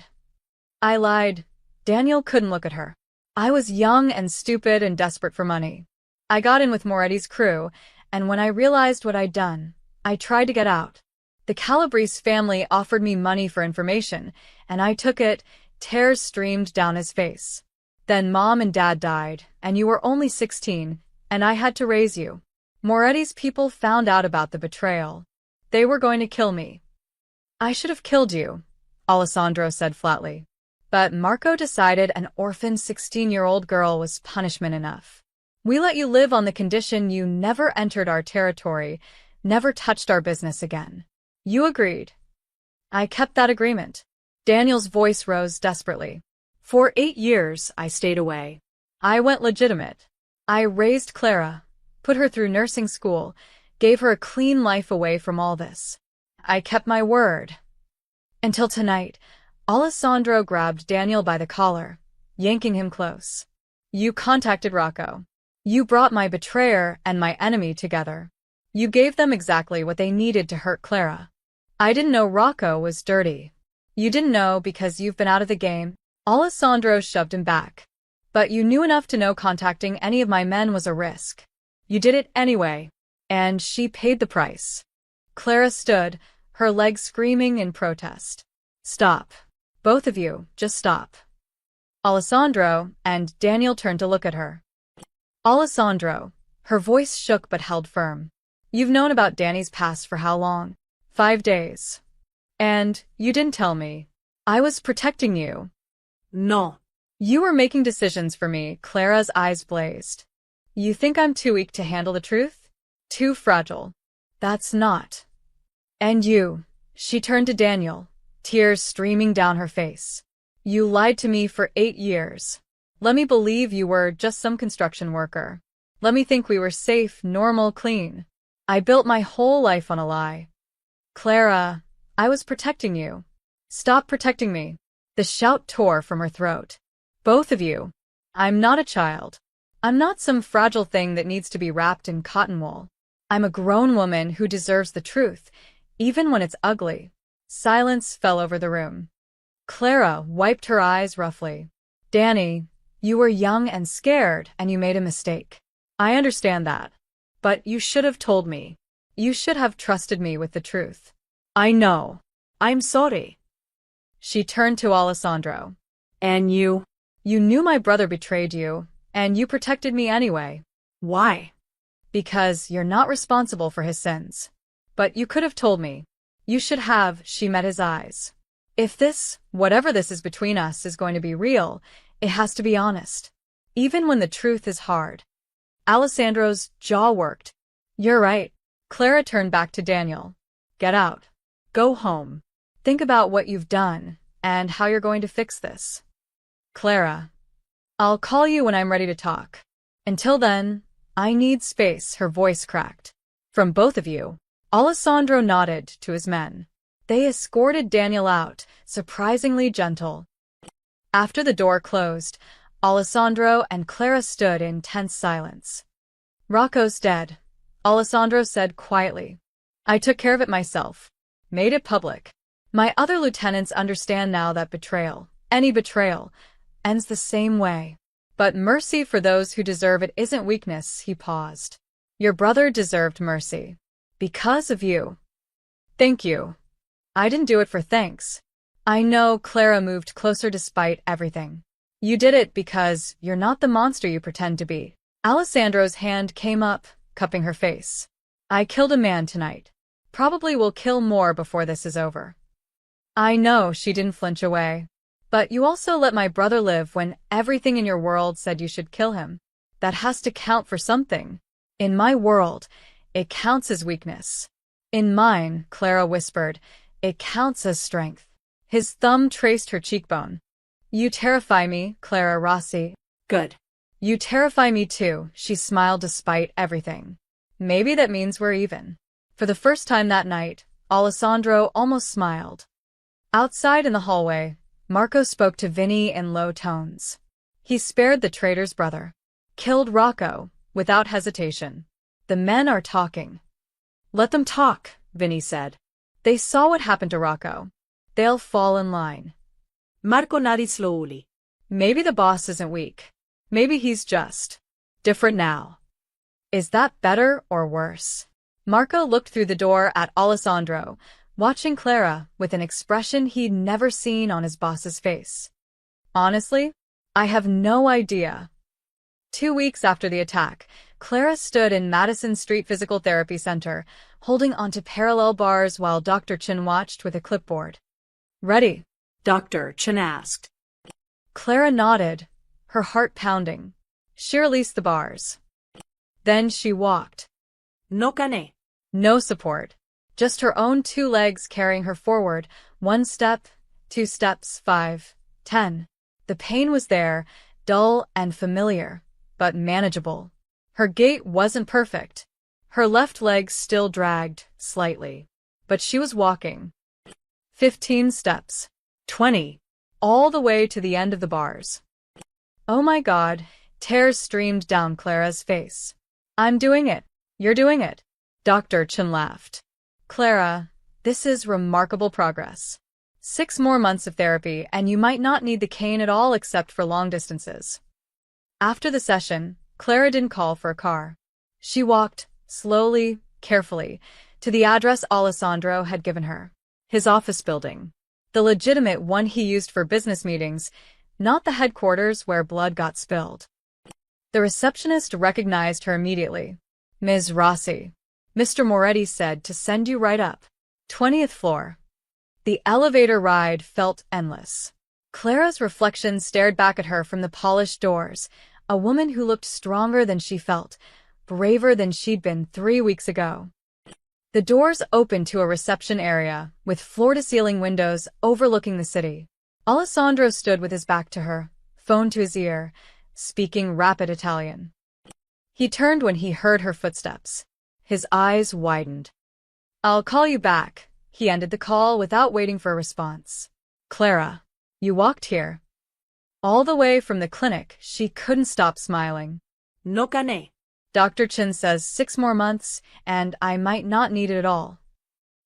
I lied. Daniel couldn't look at her. I was young and stupid and desperate for money. I got in with Moretti's crew, and when I realized what I'd done, I tried to get out. The Calabrese family offered me money for information, and I took it. Tears streamed down his face. Then Mom and Dad died, and you were only 16, and I had to raise you. Moretti's people found out about the betrayal. They were going to kill me. I should have killed you, Alessandro said flatly. But Marco decided an orphan 16-year-old girl was punishment enough. We let you live on the condition you never entered our territory, never touched our business again. You agreed. I kept that agreement. Daniel's voice rose desperately. For 8 years, I stayed away. I went legitimate. I raised Clara, put her through nursing school, gave her a clean life away from all this. I kept my word. Until tonight, Alessandro grabbed Daniel by the collar, yanking him close. You contacted Rocco. You brought my betrayer and my enemy together. You gave them exactly what they needed to hurt Clara. I didn't know Rocco was dirty. You didn't know because you've been out of the game. Alessandro shoved him back. But you knew enough to know contacting any of my men was a risk. You did it anyway. And she paid the price. Clara stood, her legs screaming in protest. Stop. Both of you, just stop. Alessandro and Daniel turned to look at her. Alessandro. Her voice shook but held firm. You've known about Danny's past for how long? 5 days. And you didn't tell me. I was protecting you. No. You were making decisions for me. Clara's eyes blazed. You think I'm too weak to handle the truth? Too fragile. That's not. And you. She turned to Daniel, tears streaming down her face. You lied to me for 8 years. Let me believe you were just some construction worker. Let me think we were safe, normal, clean. I built my whole life on a lie. Clara, I was protecting you. Stop protecting me. The shout tore from her throat. Both of you. I'm not a child. I'm not some fragile thing that needs to be wrapped in cotton wool. I'm a grown woman who deserves the truth, even when it's ugly. Silence fell over the room. Clara wiped her eyes roughly. Danny, you were young and scared, and you made a mistake. I understand that. But you should have told me. You should have trusted me with the truth. I know. I'm sorry. She turned to Alessandro. And you? You knew my brother betrayed you, and you protected me anyway. Why? Because you're not responsible for his sins. But you could have told me. You should have. She met his eyes. If this, whatever this is between us, is going to be real, it has to be honest. Even when the truth is hard. Alessandro's jaw worked. You're right. Clara turned back to Daniel. Get out. Go home. Think about what you've done, and how you're going to fix this. Clara. I'll call you when I'm ready to talk. Until then, I need space, her voice cracked. From both of you. Alessandro nodded to his men. They escorted Daniel out, surprisingly gentle. After the door closed, Alessandro and Clara stood in tense silence. Rocco's dead, Alessandro said quietly. I took care of it myself. Made it public. My other lieutenants understand now that betrayal, any betrayal, ends the same way. But mercy for those who deserve it isn't weakness, he paused. Your brother deserved mercy. Because of you. Thank you. I didn't do it for thanks. I know. Clara moved closer despite everything. You did it because you're not the monster you pretend to be. Alessandro's hand came up, cupping her face. I killed a man tonight. Probably will kill more before this is over. I know. She didn't flinch away. But you also let my brother live when everything in your world said you should kill him. That has to count for something. In my world, it counts as weakness. In mine, Clara whispered, it counts as strength. His thumb traced her cheekbone. You terrify me, Clara Rossi. Good. You terrify me too, she smiled despite everything. Maybe that means we're even. For the first time that night, Alessandro almost smiled. Outside in the hallway, Marco spoke to Vinny in low tones. He spared the traitor's brother. Killed Rocco, without hesitation. The men are talking. Let them talk, Vinny said. They saw what happened to Rocco. They'll fall in line. Marco nodded slowly. Maybe the boss isn't weak. Maybe he's just different now. Is that better or worse? Marco looked through the door at Alessandro, watching Clara with an expression he'd never seen on his boss's face. Honestly, I have no idea. 2 weeks after the attack, Clara stood in Madison Street Physical Therapy Center, holding onto parallel bars while Dr. Chen watched with a clipboard. Ready? Dr. Chen asked. Clara nodded, her heart pounding. She released the bars. Then she walked. No cane. No support. Just her own 2 legs carrying her forward, 1 step, 2 steps, 5, 10. The pain was there, dull and familiar, but manageable. Her gait wasn't perfect. Her left leg still dragged, slightly. But she was walking. 15 steps. 20. All the way to the end of the bars. Oh my God, tears streamed down Clara's face. I'm doing it. You're doing it. Dr. Chen laughed. Clara, this is remarkable progress. 6 more months of therapy and you might not need the cane at all except for long distances. After the session, Clara didn't call for a car. She walked, slowly, carefully, to the address Alessandro had given her. His office building. The legitimate one he used for business meetings, not the headquarters where blood got spilled. The receptionist recognized her immediately. Ms. Rossi. Mr. Moretti said to send you right up. 20th floor. The elevator ride felt endless. Clara's reflection stared back at her from the polished doors, a woman who looked stronger than she felt, braver than she'd been 3 weeks ago. The doors opened to a reception area, with floor-to-ceiling windows overlooking the city. Alessandro stood with his back to her, phone to his ear, speaking rapid Italian. He turned when he heard her footsteps. His eyes widened. "I'll call you back." He ended the call without waiting for a response. "Clara, you walked here." All the way from the clinic, she couldn't stop smiling. No gané. Dr. Chin says 6 more months, and I might not need it at all.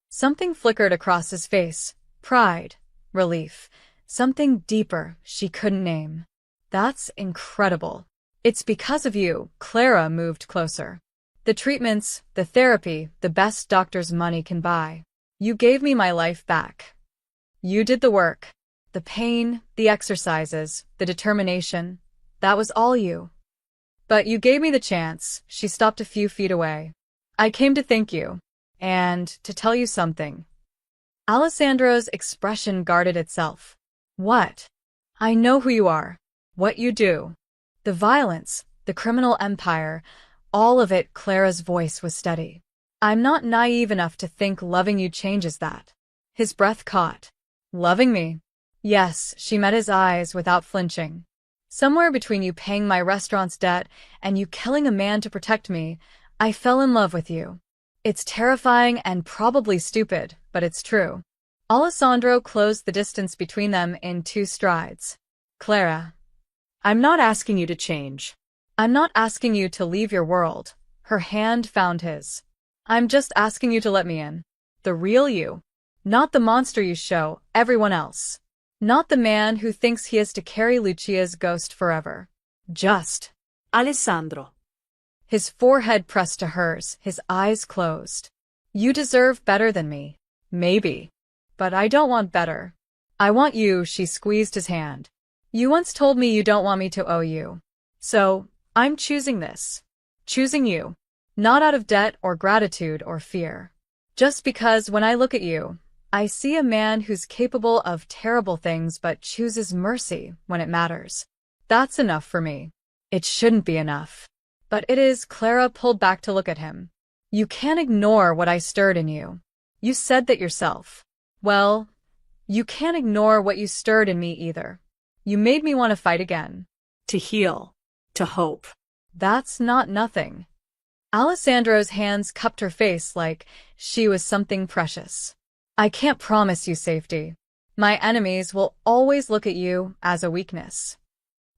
Something flickered across his face. Pride, relief, something deeper she couldn't name. "That's incredible. It's because of you." Clara moved closer. "The treatments, the therapy, the best doctor's money can buy. You gave me my life back. You did the work. The pain, the exercises, the determination. That was all you. But you gave me the chance." She stopped a few feet away. "I came to thank you. And to tell you something." Alessandro's expression guarded itself. "What?" "I know who you are. What you do. The violence, the criminal empire, all of it." Clara's voice was steady. "I'm not naive enough to think loving you changes that." His breath caught. "Loving me?" "Yes." She met his eyes without flinching. "Somewhere between you paying my restaurant's debt and you killing a man to protect me, I fell in love with you. It's terrifying and probably stupid, but it's true." Alessandro closed the distance between them in 2 strides. "Clara, I'm not asking you to change. I'm not asking you to leave your world." Her hand found his. "I'm just asking you to let me in. The real you. Not the monster you show everyone else. Not the man who thinks he has to carry Lucia's ghost forever. Just." Alessandro. His forehead pressed to hers, his eyes closed. "You deserve better than me. Maybe. But I don't want better. I want you." She squeezed his hand. "You once told me you don't want me to owe you. So, I'm choosing this. Choosing you. Not out of debt or gratitude or fear. Just because when I look at you, I see a man who's capable of terrible things but chooses mercy when it matters. That's enough for me." "It shouldn't be enough." "But it is." Clara pulled back to look at him. "You can't ignore what I stirred in you. You said that yourself. Well, you can't ignore what you stirred in me either. You made me want to fight again. To heal. To hope." That's not nothing." Alessandro's hands cupped her face like she was something precious. "I can't promise you safety. My enemies will always look at you as a weakness.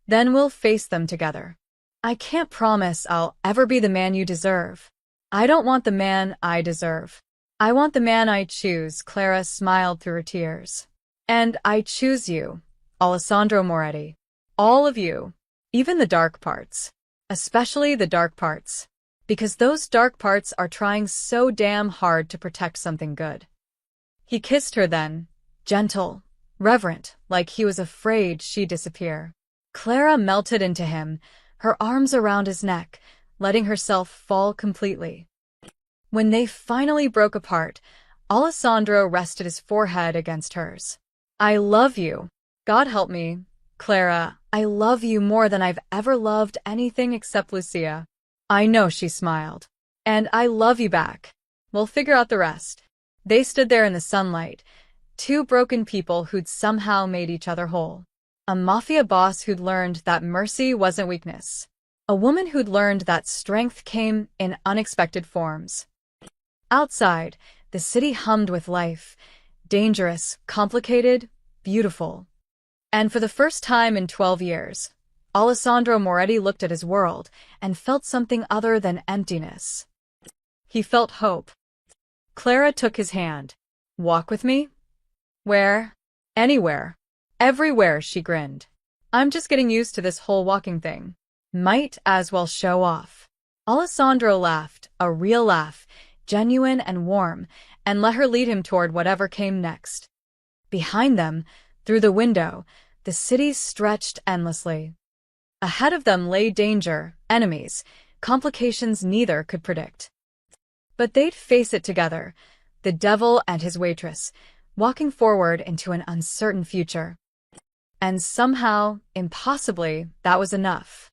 Then we'll face them together. I can't promise I'll ever be the man you deserve. I don't want the man I deserve. I want the man I choose." Clara smiled through her tears. "And I choose you, Alessandro Moretti. All of you. Even the dark parts. Especially the dark parts. Because those dark parts are trying so damn hard to protect something good." He kissed her then, gentle, reverent, like he was afraid she'd disappear. Clara melted into him, her arms around his neck, letting herself fall completely. When they finally broke apart, Alessandro rested his forehead against hers. "I love you. God help me. Clara, I love you more than I've ever loved anything except Lucia." "I know," she smiled. "And I love you back. We'll figure out the rest." They stood there in the sunlight, 2 broken people who'd somehow made each other whole. A mafia boss who'd learned that mercy wasn't weakness. A woman who'd learned that strength came in unexpected forms. Outside, the city hummed with life. Dangerous, complicated, beautiful. And for the first time in 12 years, Alessandro Moretti looked at his world and felt something other than emptiness. He felt hope. Clara took his hand. "Walk with me?" "Where?" "Anywhere. Everywhere," she grinned. "I'm just getting used to this whole walking thing. Might as well show off." Alessandro laughed, a real laugh, genuine and warm, and let her lead him toward whatever came next. Behind them, through the window, the city stretched endlessly. Ahead of them lay danger, enemies, complications neither could predict. But they'd face it together, the devil and his waitress, walking forward into an uncertain future. And somehow, impossibly, that was enough.